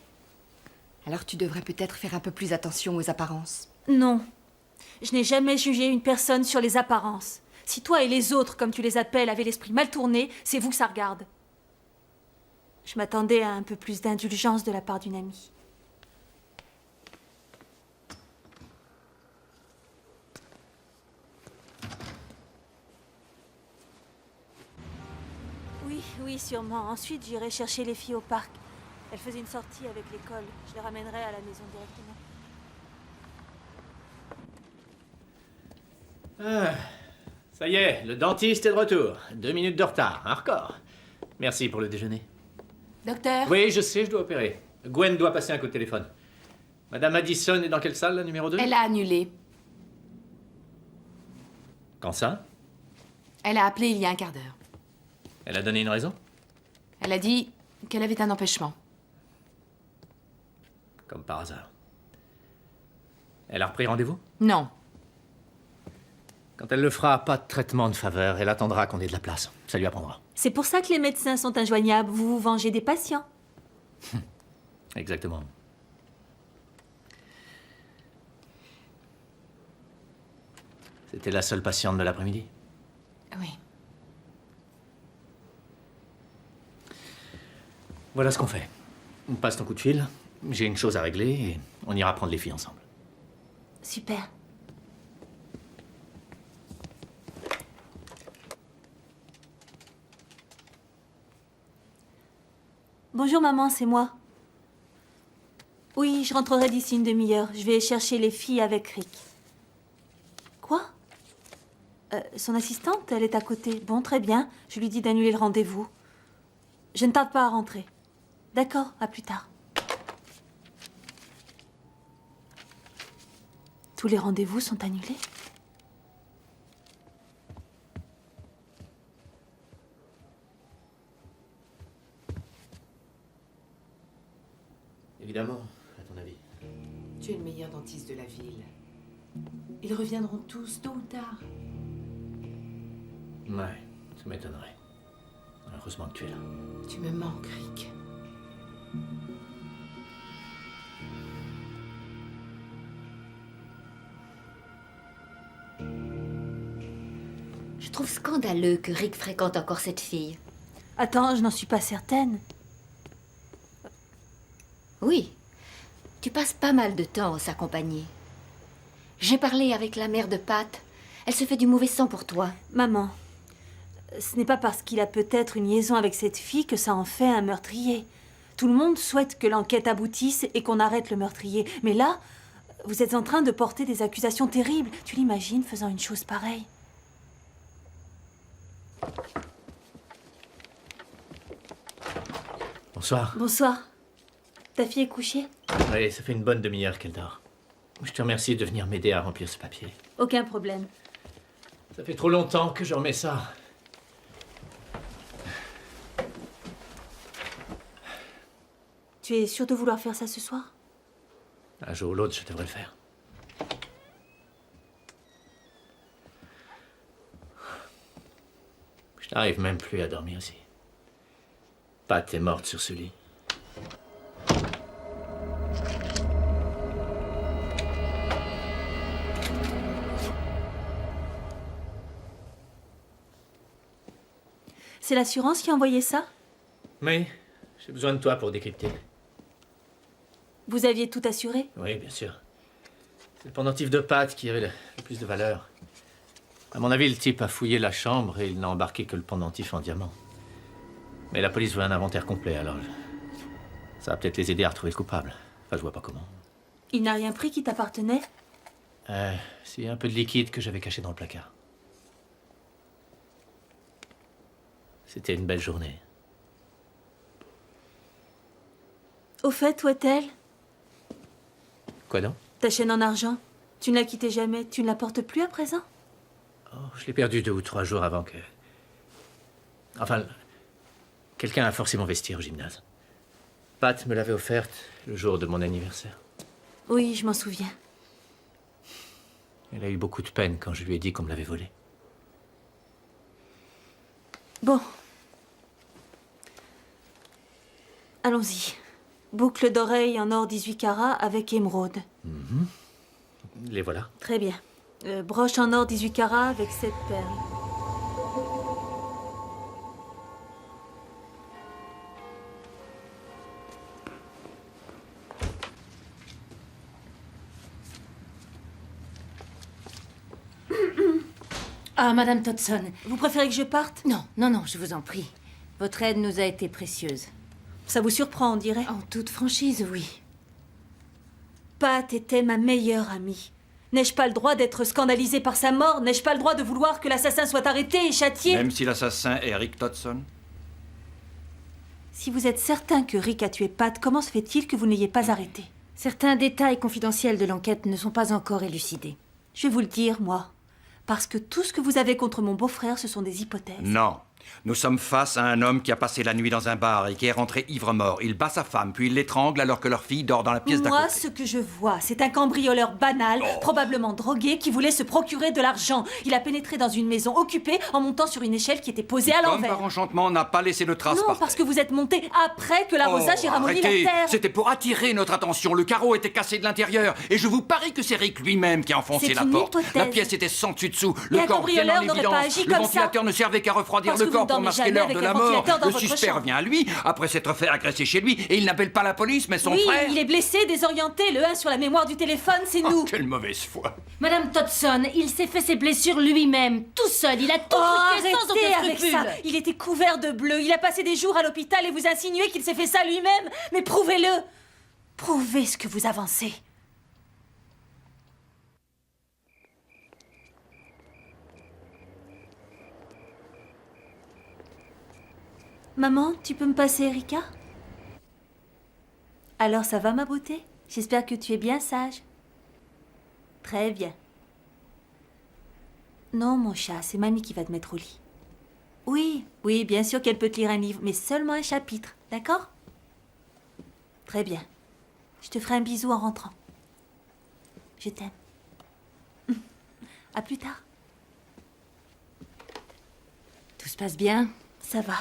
Alors tu devrais peut-être faire un peu plus attention aux apparences. Non. Je n'ai jamais jugé une personne sur les apparences. Si toi et les autres, comme tu les appelles, avez l'esprit mal tourné, c'est vous que ça regarde. Je m'attendais à un peu plus d'indulgence de la part d'une amie. Oui, sûrement. Ensuite, j'irai chercher les filles au parc. Elles faisaient une sortie avec l'école. Je les ramènerai à la maison directement. Ah, ça y est, le dentiste est de retour. 2 minutes de retard, un record. Merci pour le déjeuner. Docteur? Oui, je sais, je dois opérer. Gwen doit passer un coup de téléphone. Madame Addison est dans quelle salle, la numéro 2? Elle a annulé. Quand ça? Elle a appelé il y a un quart d'heure. Elle a donné une raison? Elle a dit qu'elle avait un empêchement. Comme par hasard. Elle a repris rendez-vous? Non. Quand elle le fera, pas de traitement de faveur. Elle attendra qu'on ait de la place. Ça lui apprendra. C'est pour ça que les médecins sont injoignables. Vous vous vengez des patients. Exactement. C'était la seule patiente de l'après-midi? Oui. Voilà ce qu'on fait. On passe ton coup de fil. J'ai une chose à régler et on ira prendre les filles ensemble. Super. Bonjour maman, c'est moi. Oui, je rentrerai d'ici une demi-heure. Je vais chercher les filles avec Rick. Quoi? Son assistante, elle est à côté. Bon, très bien. Je lui dis d'annuler le rendez-vous. Je ne tarde pas à rentrer. D'accord, à plus tard. Tous les rendez-vous sont annulés? Évidemment, à ton avis. Tu es le meilleur dentiste de la ville. Ils reviendront tous, tôt ou tard. Ouais, ça m'étonnerait. Heureusement que tu es là. Tu me manques, Rick. Je trouve scandaleux que Rick fréquente encore cette fille. Attends, je n'en suis pas certaine. Oui, tu passes pas mal de temps en sa compagnie. J'ai parlé avec la mère de Pat. Elle se fait du mauvais sang pour toi. Maman, ce n'est pas parce qu'il a peut-être une liaison avec cette fille que ça en fait un meurtrier. Tout le monde souhaite que l'enquête aboutisse et qu'on arrête le meurtrier. Mais là, vous êtes en train de porter des accusations terribles. Tu l'imagines faisant une chose pareille? Bonsoir. Bonsoir. Ta fille est couchée? Oui, ça fait une bonne demi-heure qu'elle dort. Je te remercie de venir m'aider à remplir ce papier. Aucun problème. Ça fait trop longtemps que je remets ça. Tu es sûr de vouloir faire ça ce soir? Un jour ou l'autre, je devrais le faire. Je n'arrive même plus à dormir ici. Pat est morte sur ce lit. C'est l'assurance qui a envoyé ça? Oui, j'ai besoin de toi pour décrypter. Vous aviez tout assuré? Oui, bien sûr. C'est le pendentif de Pat qui avait le plus de valeur. À mon avis, le type a fouillé la chambre et il n'a embarqué que le pendentif en diamant. Mais la police veut un inventaire complet, alors ça va peut-être les aider à retrouver le coupable. Enfin, je vois pas comment. Il n'a rien pris qui t'appartenait? C'est un peu de liquide que j'avais caché dans le placard. C'était une belle journée. Au fait, où est-elle? Quoi donc? Ta chaîne en argent. Tu ne la quittais jamais. Tu ne la portes plus à présent? Oh, je l'ai perdue 2 ou 3 jours avant que... Enfin, quelqu'un a forcé mon vestiaire au gymnase. Pat me l'avait offerte le jour de mon anniversaire. Oui, je m'en souviens. Elle a eu beaucoup de peine quand je lui ai dit qu'on me l'avait volée. Bon. Allons-y. Boucle d'oreille en or 18 carats avec émeraude. Les voilà. Très bien. Broche en or 18 carats avec cette perle. Ah, Madame Todson. Vous préférez que je parte? Non, non, non, je vous en prie. Votre aide nous a été précieuse. Ça vous surprend, on dirait? En toute franchise, oui. Pat était ma meilleure amie. N'ai-je pas le droit d'être scandalisée par sa mort? N'ai-je pas le droit de vouloir que l'assassin soit arrêté et châtié? Même si l'assassin est Rick Todson? Si vous êtes certain que Rick a tué Pat, comment se fait-il que vous n'ayez pas arrêté? Certains détails confidentiels de l'enquête ne sont pas encore élucidés. Je vais vous le dire, moi. Parce que tout ce que vous avez contre mon beau-frère, ce sont des hypothèses. Non. Nous sommes face à un homme qui a passé la nuit dans un bar et qui est rentré ivre-mort. Il bat sa femme, puis il l'étrangle alors que leur fille dort dans la pièce d'à côté. Moi, ce que je vois, c'est un cambrioleur banal, probablement drogué, qui voulait se procurer de l'argent. Il a pénétré dans une maison occupée en montant sur une échelle qui était posée à L'homme l'envers. par enchantement n'a pas laissé de traces Non, par parce que vous êtes monté après que l'arrosage ait ramolli la arrêtez. terre. C'était pour attirer notre attention. Le carreau était cassé de l'intérieur. Et je vous parie que c'est Rick lui-même qui a enfoncé C'est la une porte. hypothèse. La pièce était sans dessus dessous. Et un Le corps bien en cambrioleur n'aurait pas évidence. agi Le comme ça. ventilateur ne servait qu'à refroidir Parce le que corps vous pour dormez masquer jamais l'heure avec de un la mort. ventilateur dans Le votre suspect chambre. revient à lui, après s'être fait agresser chez lui, et il n'appelle pas la police, mais son Oui, frère. il est blessé, désorienté. Le 1 sur la mémoire du téléphone, c'est nous. Quelle mauvaise foi. Madame Todson, il s'est fait ses blessures lui-même, tout seul. Il a tout truqué sans Arrêtez aucun avec scrupule. ça. Il était couvert de bleu. Il a passé des jours à l'hôpital et vous insinuez qu'il s'est fait ça lui-même. Mais prouvez-le. Prouvez ce que vous avancez. Maman, tu peux me passer Erika? Alors ça va ma beauté? J'espère que tu es bien sage. Très bien. Non, mon chat, c'est mamie qui va te mettre au lit. Oui, oui, bien sûr qu'elle peut te lire un livre, mais seulement un chapitre, d'accord? Très bien. Je te ferai un bisou en rentrant. Je t'aime. À plus tard. Tout se passe bien? Ça va.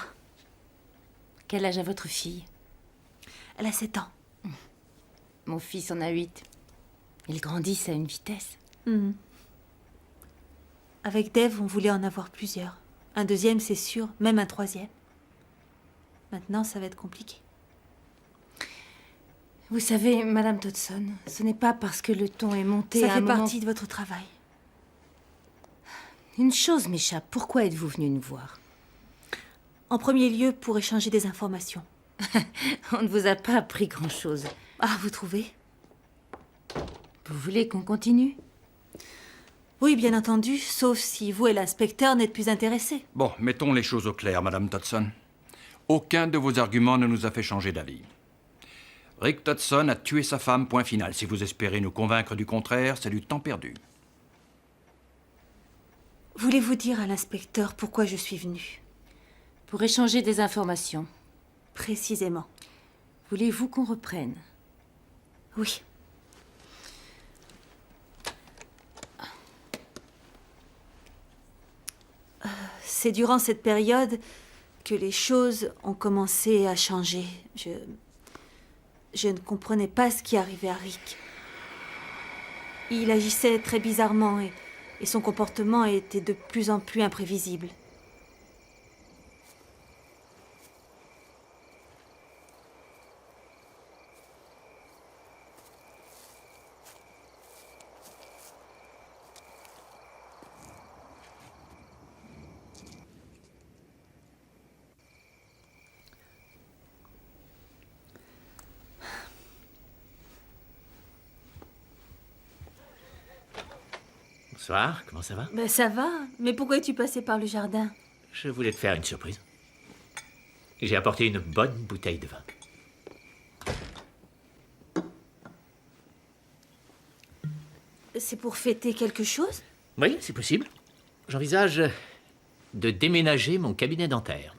Quel âge a votre fille? Elle a 7 ans. Mon fils en a 8. Ils grandissent à une vitesse. Mhm. Avec Dave, on voulait en avoir plusieurs. Un deuxième, c'est sûr, même un troisième. Maintenant, ça va être compliqué. Vous savez, Madame Todson, ce n'est pas parce que le ton est monté Ça à un fait moment... partie de votre travail. Une chose m'échappe. Pourquoi êtes-vous venu nous voir? En premier lieu, pour échanger des informations. On ne vous a pas appris grand-chose. Ah, vous trouvez? Vous voulez qu'on continue? Oui, bien entendu, sauf si vous et l'inspecteur n'êtes plus intéressés. Bon, mettons les choses au clair, Madame Todson. Aucun de vos arguments ne nous a fait changer d'avis. Rick Todson a tué sa femme, point final. Si vous espérez nous convaincre du contraire, c'est du temps perdu. Voulez-vous dire à l'inspecteur pourquoi je suis venue? Pour échanger des informations. Précisément. Voulez-vous qu'on reprenne? Oui. C'est durant cette période que les choses ont commencé à changer. Je ne comprenais pas ce qui arrivait à Rick. Il agissait très bizarrement et son comportement était de plus en plus imprévisible. Bonsoir, comment ça va? Ben ça va, mais pourquoi es-tu passé par le jardin? Je voulais te faire une surprise. J'ai apporté une bonne bouteille de vin. C'est pour fêter quelque chose? Oui, c'est possible. J'envisage de déménager mon cabinet dentaire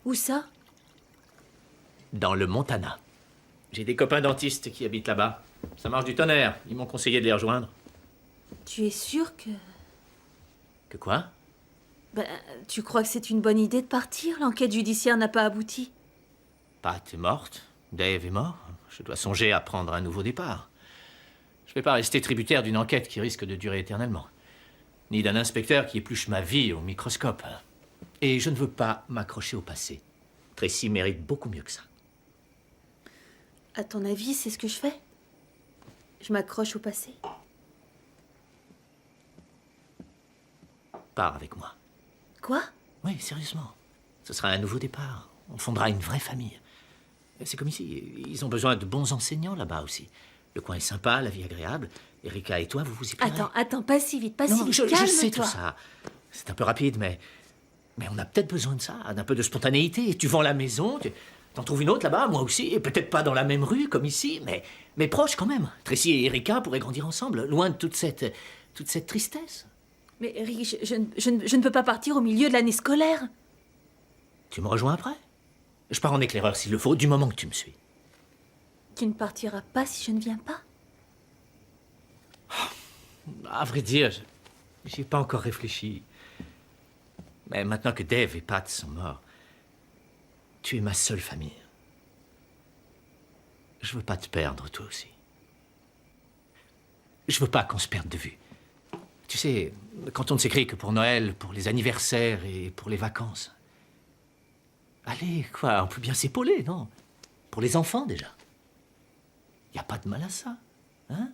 Où ça? dans le Montana. J'ai des copains dentistes qui habitent là-bas. Ça marche du tonnerre. Ils m'ont conseillé de les rejoindre. Tu es sûr que... Que quoi? Ben, tu crois que c'est une bonne idée de partir? L'enquête judiciaire n'a pas abouti. Pat est morte. Dave est mort. Je dois songer à prendre un nouveau départ. Je ne vais pas rester tributaire d'une enquête qui risque de durer éternellement. Ni d'un inspecteur qui épluche ma vie au microscope. Et je ne veux pas m'accrocher au passé. Tracy mérite beaucoup mieux que ça. À ton avis, c'est ce que je fais? Je m'accroche au passé. Pars avec moi. Quoi? Oui, sérieusement. Ce sera un nouveau départ. On fondera une vraie famille. C'est comme ici. Ils ont besoin de bons enseignants là-bas aussi. Le coin est sympa, la vie agréable. Erika et toi, vous vous y plairez. Attends, pas si vite, pas si vite. Je sais tout Calme-toi. ça. C'est un peu rapide, mais on a peut-être besoin de ça, d'un peu de spontanéité. Tu vends la maison, t'en trouves une autre là-bas, moi aussi, et peut-être pas dans la même rue comme ici, mais proche quand même. Tracy et Erika pourraient grandir ensemble, loin de toute cette tristesse. Mais Eric, je ne peux pas partir au milieu de l'année scolaire. Tu me rejoins après? Je pars en éclaireur s'il le faut, du moment que tu me suis. Tu ne partiras pas si je ne viens pas. À vrai dire, j'y ai pas encore réfléchi. Mais maintenant que Dave et Pat sont morts, tu es ma seule famille. Je veux pas te perdre, toi aussi. Je veux pas qu'on se perde de vue. Tu sais, quand on ne s'écrit que pour Noël, pour les anniversaires et pour les vacances. Allez, quoi, on peut bien s'épauler, non? Pour les enfants, déjà. Y a pas de mal à ça, hein?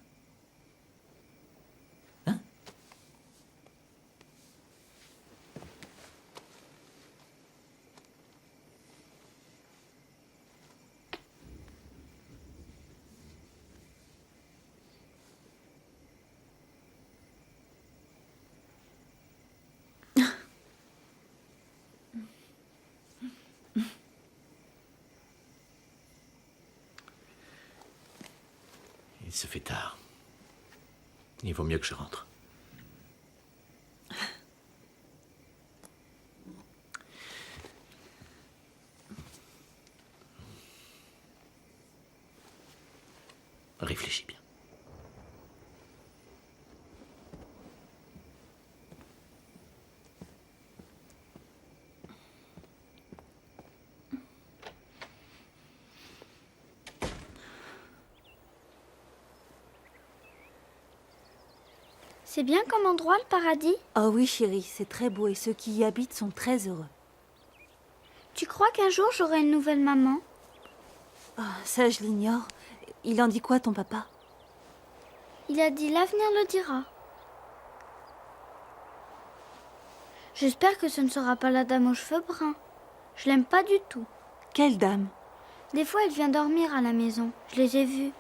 Il se fait tard. Il vaut mieux que je rentre. Réfléchis bien. C'est bien comme endroit, le paradis? Oh oui, chérie, c'est très beau et ceux qui y habitent sont très heureux. Tu crois qu'un jour j'aurai une nouvelle maman? Oh, ça, je l'ignore. Il en dit quoi, ton papa? Il a dit l'avenir le dira. J'espère que ce ne sera pas la dame aux cheveux bruns. Je l'aime pas du tout. Quelle dame? Des fois, elle vient dormir à la maison. Je les ai vues.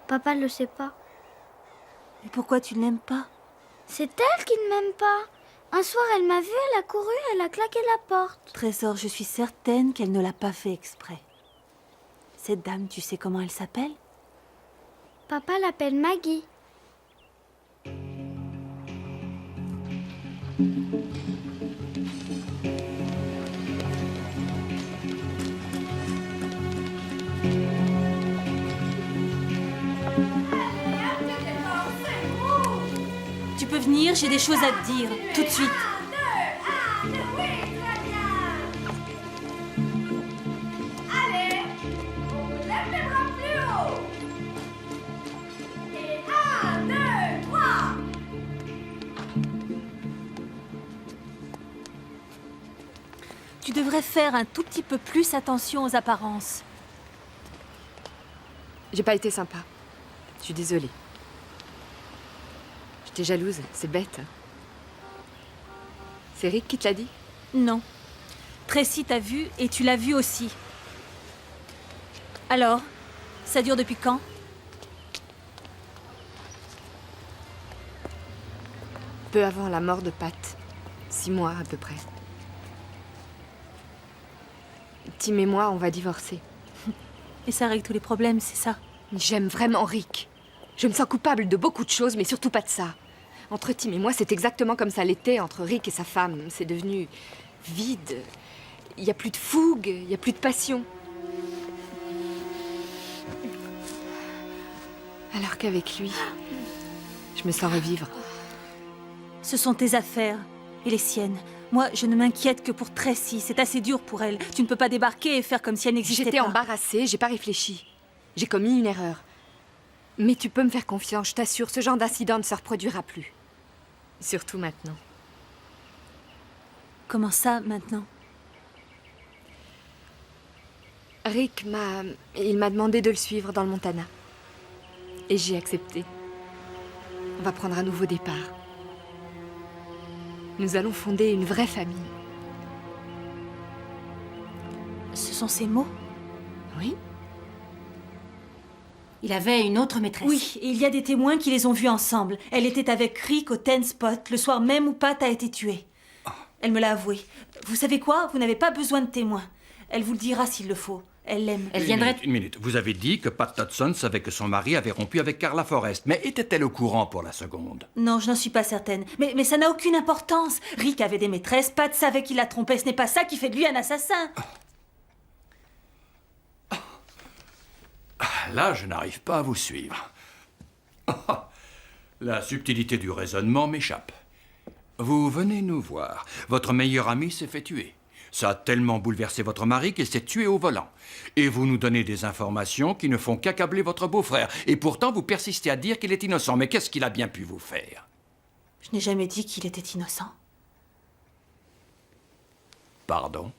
Papa ne le sait pas. Mais pourquoi tu ne l'aimes pas? C'est elle qui ne m'aime pas. Un soir, elle m'a vue, elle a couru, elle a claqué la porte. Trésor, je suis certaine qu'elle ne l'a pas fait exprès. Cette dame, tu sais comment elle s'appelle? Papa l'appelle Maggie. Tu peux venir, j'ai des choses à te dire, tout de suite. Allez, on lève les bras plus haut. Et 1, 2, 3. Tu devrais faire un tout petit peu plus attention aux apparences. J'ai pas été sympa. Je suis désolée. J'étais jalouse, c'est bête. C'est Rick qui te l'a dit? Non. Tracy t'a vu et tu l'as vu aussi. Alors, ça dure depuis quand? Peu avant la mort de Pat. 6 mois à peu près. Tim et moi, on va divorcer. Et ça règle tous les problèmes, c'est ça? J'aime vraiment Rick. Je me sens coupable de beaucoup de choses, mais surtout pas de ça. Entre Tim et moi, c'est exactement comme ça l'était entre Rick et sa femme. C'est devenu vide. Il n'y a plus de fougue, il n'y a plus de passion. Alors qu'avec lui, je me sens revivre. Ce sont tes affaires et les siennes. Moi, je ne m'inquiète que pour Tracy. C'est assez dur pour elle. Tu ne peux pas débarquer et faire comme si elle n'existait pas. J'étais embarrassée, j'ai pas réfléchi. J'ai commis une erreur. Mais tu peux me faire confiance, je t'assure, ce genre d'incident ne se reproduira plus. Surtout maintenant. Comment ça, maintenant? Rick il m'a demandé de le suivre dans le Montana. Et j'ai accepté. On va prendre un nouveau départ. Nous allons fonder une vraie famille. Ce sont ces mots? Oui. Il avait une autre maîtresse. Oui, et il y a des témoins qui les ont vus ensemble. Elle était avec Rick au Ten Spot, le soir même où Pat a été tué. Elle me l'a avoué. Vous savez quoi? Vous n'avez pas besoin de témoins. Elle vous le dira s'il le faut. Elle l'aime. Elle viendrait... Une minute. Vous avez dit que Pat Todson savait que son mari avait rompu avec Carla Forrest. Mais était-elle au courant pour la seconde? Non, je n'en suis pas certaine. Mais ça n'a aucune importance. Rick avait des maîtresses, Pat savait qu'il la trompait. Ce n'est pas ça qui fait de lui un assassin. Là, je n'arrive pas à vous suivre. La subtilité du raisonnement m'échappe. Vous venez nous voir. Votre meilleur ami s'est fait tuer. Ça a tellement bouleversé votre mari qu'il s'est tué au volant. Et vous nous donnez des informations qui ne font qu'accabler votre beau-frère. Et pourtant, vous persistez à dire qu'il est innocent. Mais qu'est-ce qu'il a bien pu vous faire? Je n'ai jamais dit qu'il était innocent. Pardon?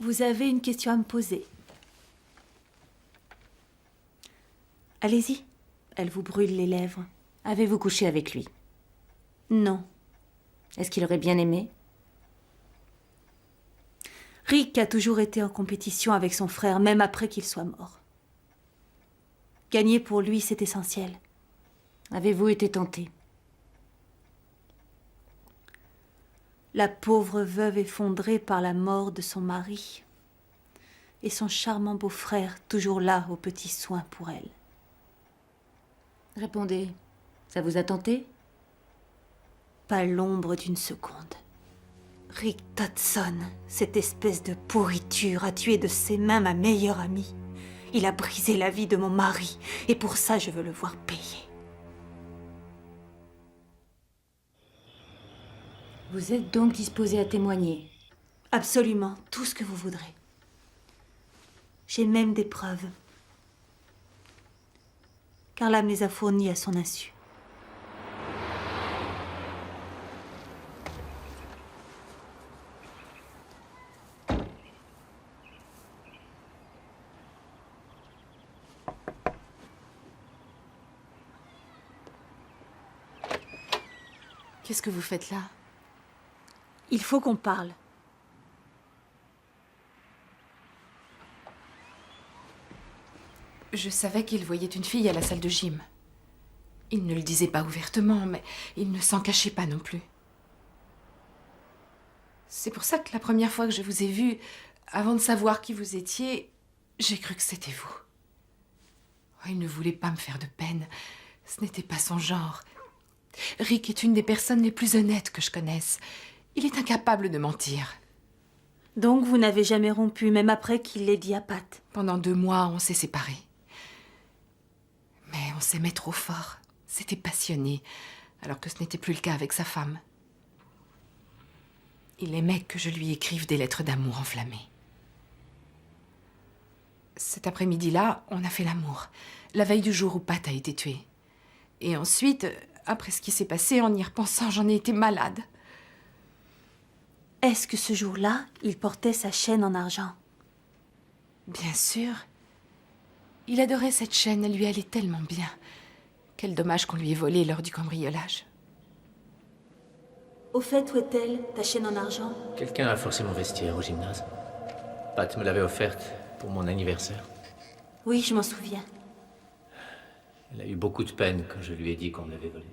Vous avez une question à me poser. Allez-y. Elle vous brûle les lèvres. Avez-vous couché avec lui? Non. Est-ce qu'il aurait bien aimé? Rick a toujours été en compétition avec son frère, même après qu'il soit mort. Gagner pour lui, c'est essentiel. Avez-vous été tenté? La pauvre veuve effondrée par la mort de son mari. et son charmant beau-frère toujours là aux petits soins pour elle. Répondez, ça vous a tenté? Pas l'ombre d'une seconde. Rick Todson, cette espèce de pourriture, a tué de ses mains ma meilleure amie. Il a brisé la vie de mon mari, et pour ça, je veux le voir payer. Vous êtes donc disposé à témoigner? Absolument, tout ce que vous voudrez. J'ai même des preuves. Carla me les a fournies à son insu. Qu'est-ce que vous faites là? Il faut qu'on parle. Je savais qu'il voyait une fille à la salle de gym. Il ne le disait pas ouvertement, mais il ne s'en cachait pas non plus. C'est pour ça que la première fois que je vous ai vu, avant de savoir qui vous étiez, j'ai cru que c'était vous. Oh, il ne voulait pas me faire de peine. Ce n'était pas son genre. Rick est une des personnes les plus honnêtes que je connaisse. Il est incapable de mentir. Donc vous n'avez jamais rompu, même après qu'il l'ait dit à Pat? Pendant 2 mois, on s'est séparés. Mais on s'aimait trop fort. C'était passionné, alors que ce n'était plus le cas avec sa femme. Il aimait que je lui écrive des lettres d'amour enflammées. Cet après-midi-là, on a fait l'amour, la veille du jour où Pat a été tué. Et ensuite, après ce qui s'est passé, en y repensant, j'en ai été malade. Est-ce que ce jour-là, il portait sa chaîne en argent? Bien sûr. Il adorait cette chaîne, elle lui allait tellement bien. Quel dommage qu'on lui ait volé lors du cambriolage. Au fait, où est-elle, ta chaîne en argent? Quelqu'un a forcé mon vestiaire au gymnase. Pat me l'avait offerte pour mon anniversaire. Oui, je m'en souviens. Elle a eu beaucoup de peine quand je lui ai dit qu'on me l'avait volée.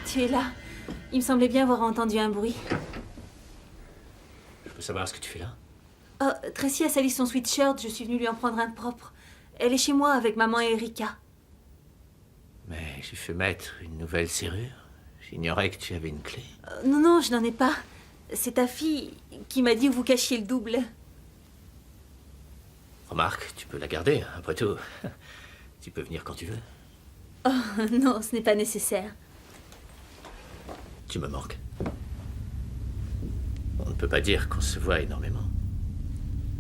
Tu es là. Il me semblait bien avoir entendu un bruit. Je peux savoir ce que tu fais là? Oh, Tracy a sali son sweatshirt, je suis venue lui en prendre un propre. Elle est chez moi avec maman et Erika. Mais j'ai fait mettre une nouvelle serrure. J'ignorais que tu avais une clé. Non, non, je n'en ai pas. C'est ta fille qui m'a dit où vous cachiez le double. Remarque, tu peux la garder, hein, après tout. Tu peux venir quand tu veux. Oh, non, ce n'est pas nécessaire. Tu me manques. On ne peut pas dire qu'on se voit énormément.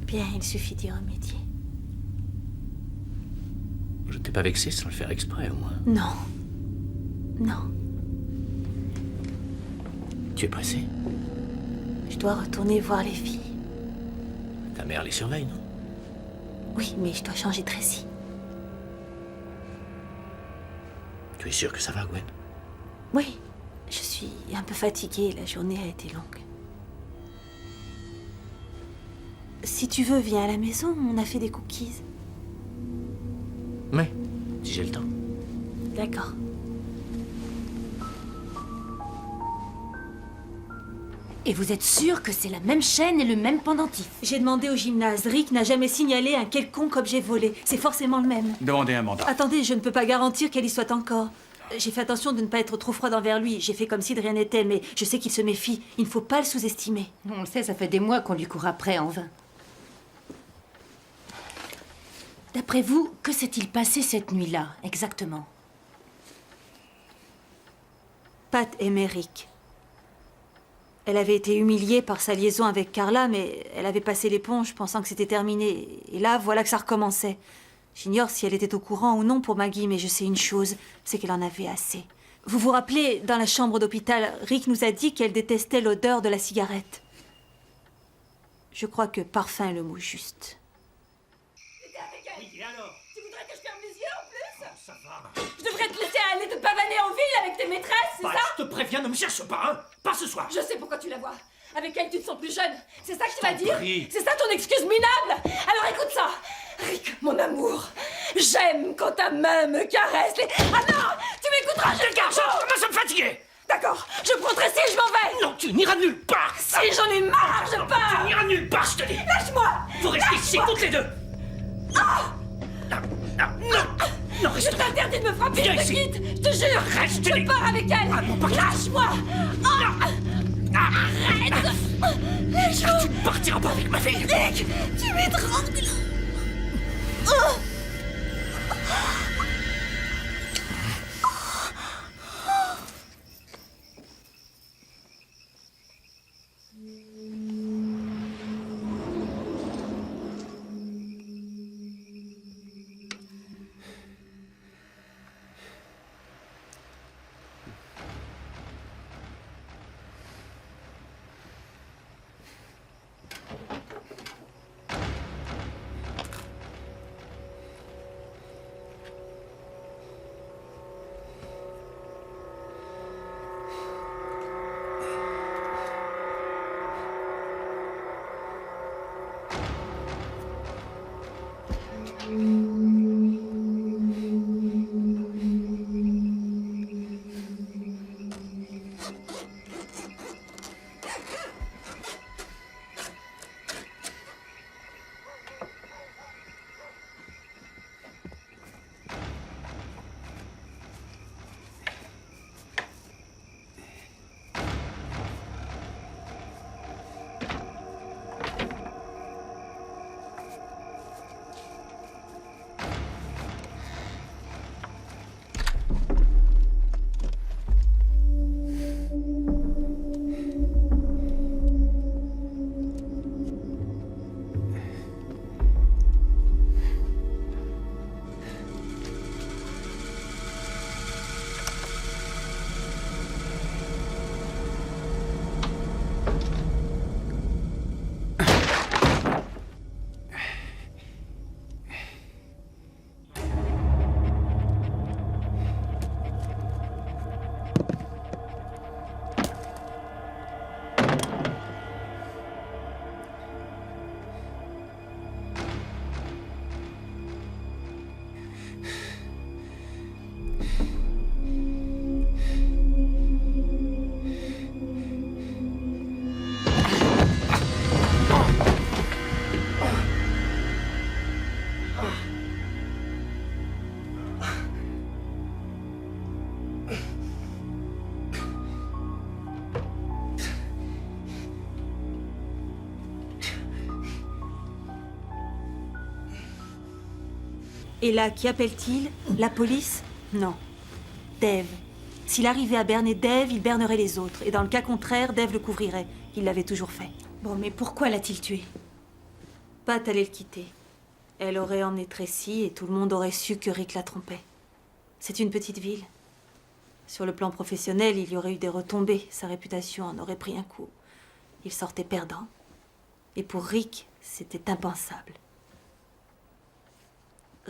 Bien, il suffit d'y remédier. Je t'ai pas vexé sans le faire exprès, au moins. Non. Non. Tu es pressé? Je dois retourner voir les filles. Ta mère les surveille, non? Oui, mais je dois changer Tracy. Tu es sûr que ça va, Gwen? Oui. Je suis un peu fatiguée, la journée a été longue. Si tu veux, viens à la maison, on a fait des cookies. Mais, si j'ai le temps. D'accord. Et vous êtes sûr que c'est la même chaîne et le même pendentif? J'ai demandé au gymnase. Rick n'a jamais signalé un quelconque objet volé. C'est forcément le même. Demandez un mandat. Attendez, je ne peux pas garantir qu'elle y soit encore. J'ai fait attention de ne pas être trop froide envers lui. J'ai fait comme si de rien n'était, mais je sais qu'il se méfie. Il ne faut pas le sous-estimer. On le sait, ça fait des mois qu'on lui court après en vain. D'après vous, que s'est-il passé cette nuit-là, exactement? Pat aimait Rick. Elle avait été humiliée par sa liaison avec Carla, mais elle avait passé l'éponge pensant que c'était terminé. Et là, voilà que ça recommençait. J'ignore si elle était au courant ou non pour Maggie, mais je sais une chose, c'est qu'elle en avait assez. Vous vous rappelez, dans la chambre d'hôpital, Rick nous a dit qu'elle détestait l'odeur de la cigarette. Je crois que parfum est le mot juste. Oui, et alors? Tu voudrais que je ferme les yeux en plus? Ça va. Je devrais te laisser aller te pavaner en ville avec tes maîtresses, c'est ça? Je te préviens, ne me cherche pas, hein? Pas ce soir. Je sais pourquoi tu la vois. Avec elle, tu te sens plus jeune. C'est ça que tu vas t'en dire? prie. C'est ça ton excuse minable? Alors écoute ça. Rick, mon amour, j'aime quand ta main me caresse les... Ah non! Tu m'écouteras, je Dégage, je commence à me fatiguer. D'accord, je prends Tracy et je m'en vais. Non, tu n'iras nulle part. Si, j'en ai marre, je pars. Tu n'iras nulle part, je te dis. Lâche-moi. Vous restez ici, toutes les deux. Ah! Non, reste Je t'interdis de me frapper, Viens je te ici. quitte, je te jure. Reste, je pars avec elle. Ah, non, pas Lâche-moi. Arrête. Lâche-moi. Tu ne partiras pas avec ma fille. Rick, tu m'étrangles. Et là, qui appelle-t-il? La police? Non. Dave. S'il arrivait à berner Dave, il bernerait les autres. Et dans le cas contraire, Dave le couvrirait. Il l'avait toujours fait. Bon, mais pourquoi l'a-t-il tué? Pat allait le quitter. Elle aurait emmené Tracy et tout le monde aurait su que Rick la trompait. C'est une petite ville. Sur le plan professionnel, il y aurait eu des retombées. Sa réputation en aurait pris un coup. Il sortait perdant. Et pour Rick, c'était impensable.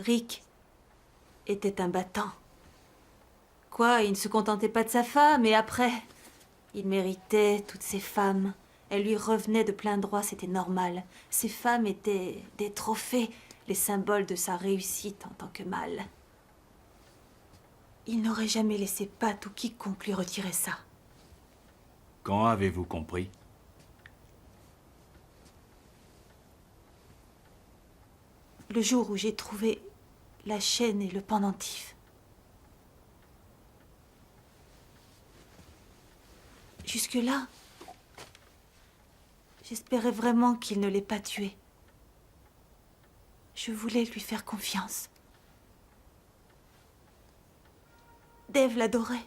Rick était un battant. Quoi, il ne se contentait pas de sa femme, et après, il méritait toutes ces femmes. Elles lui revenaient de plein droit, c'était normal. Ces femmes étaient des trophées, les symboles de sa réussite en tant que mâle. Il n'aurait jamais laissé Pat ou quiconque lui retirer ça. Quand avez-vous compris? Le jour où j'ai trouvé la chaîne et le pendentif. Jusque-là, j'espérais vraiment qu'il ne l'ait pas tué. Je voulais lui faire confiance. Dave l'adorait.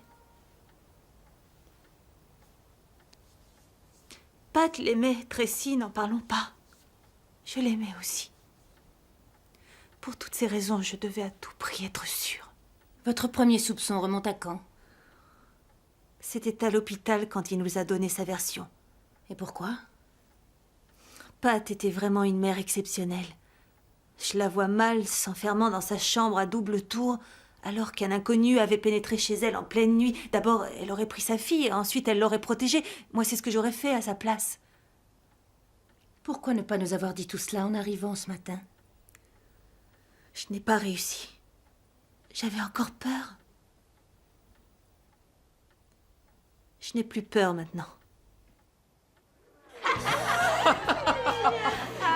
Pat l'aimait, Tracy, n'en parlons pas. Je l'aimais aussi. Pour toutes ces raisons, je devais à tout prix être sûre. Votre premier soupçon remonte à quand? C'était à l'hôpital quand il nous a donné sa version. Et pourquoi? Pat était vraiment une mère exceptionnelle. Je la vois mal s'enfermant dans sa chambre à double tour, alors qu'un inconnu avait pénétré chez elle en pleine nuit. D'abord, elle aurait pris sa fille, et ensuite elle l'aurait protégée. Moi, c'est ce que j'aurais fait à sa place. Pourquoi ne pas nous avoir dit tout cela en arrivant ce matin? Je n'ai pas réussi. J'avais encore peur. Je n'ai plus peur maintenant.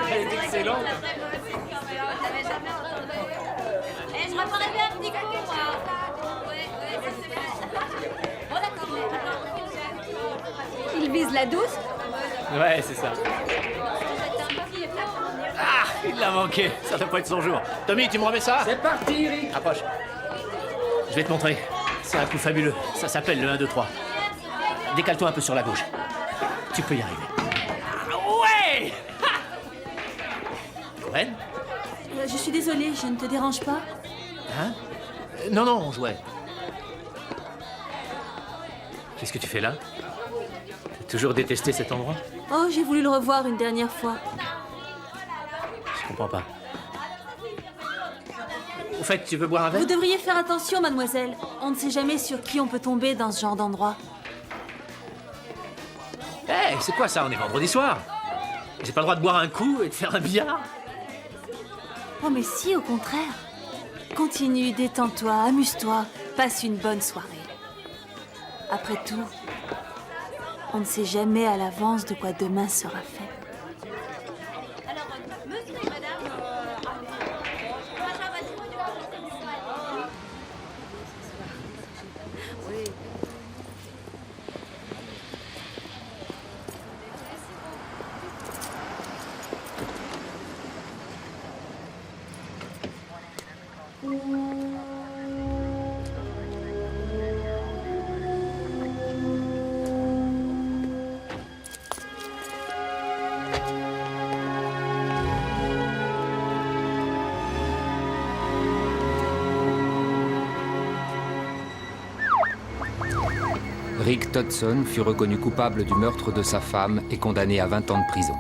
Elle est excellente. Je reprendrai bien un petit coup, moi. Bon, d'accord. Il vise la 12? Ouais, c'est ça. Ah, il l'a manqué. Ça doit pas être son jour. Tommy, tu me remets ça? C'est parti, Rick. Approche. Je vais te montrer. C'est un coup fabuleux. Ça s'appelle le 1-2-3. Décale-toi un peu sur la gauche. Tu peux y arriver. Ouais! Gwen? Je suis désolée, je ne te dérange pas? Hein? Non, non, on jouait. Qu'est-ce que tu fais là? T'as toujours détesté cet endroit? Oh, j'ai voulu le revoir une dernière fois. Je comprends pas. Au fait, tu veux boire un verre? Vous devriez faire attention, mademoiselle. On ne sait jamais sur qui on peut tomber dans ce genre d'endroit. Hé, c'est quoi ça? On est vendredi soir. J'ai pas le droit de boire un coup et de faire un billard? Oh, mais si, au contraire. Continue, détends-toi, amuse-toi, passe une bonne soirée. Après tout, on ne sait jamais à l'avance de quoi demain sera fait. Rick Todson fut reconnu coupable du meurtre de sa femme et condamné à 20 ans de prison.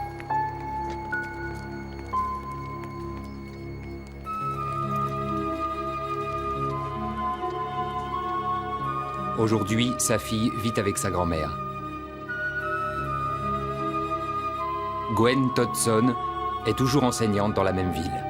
Aujourd'hui, sa fille vit avec sa grand-mère. Gwen Todson est toujours enseignante dans la même ville.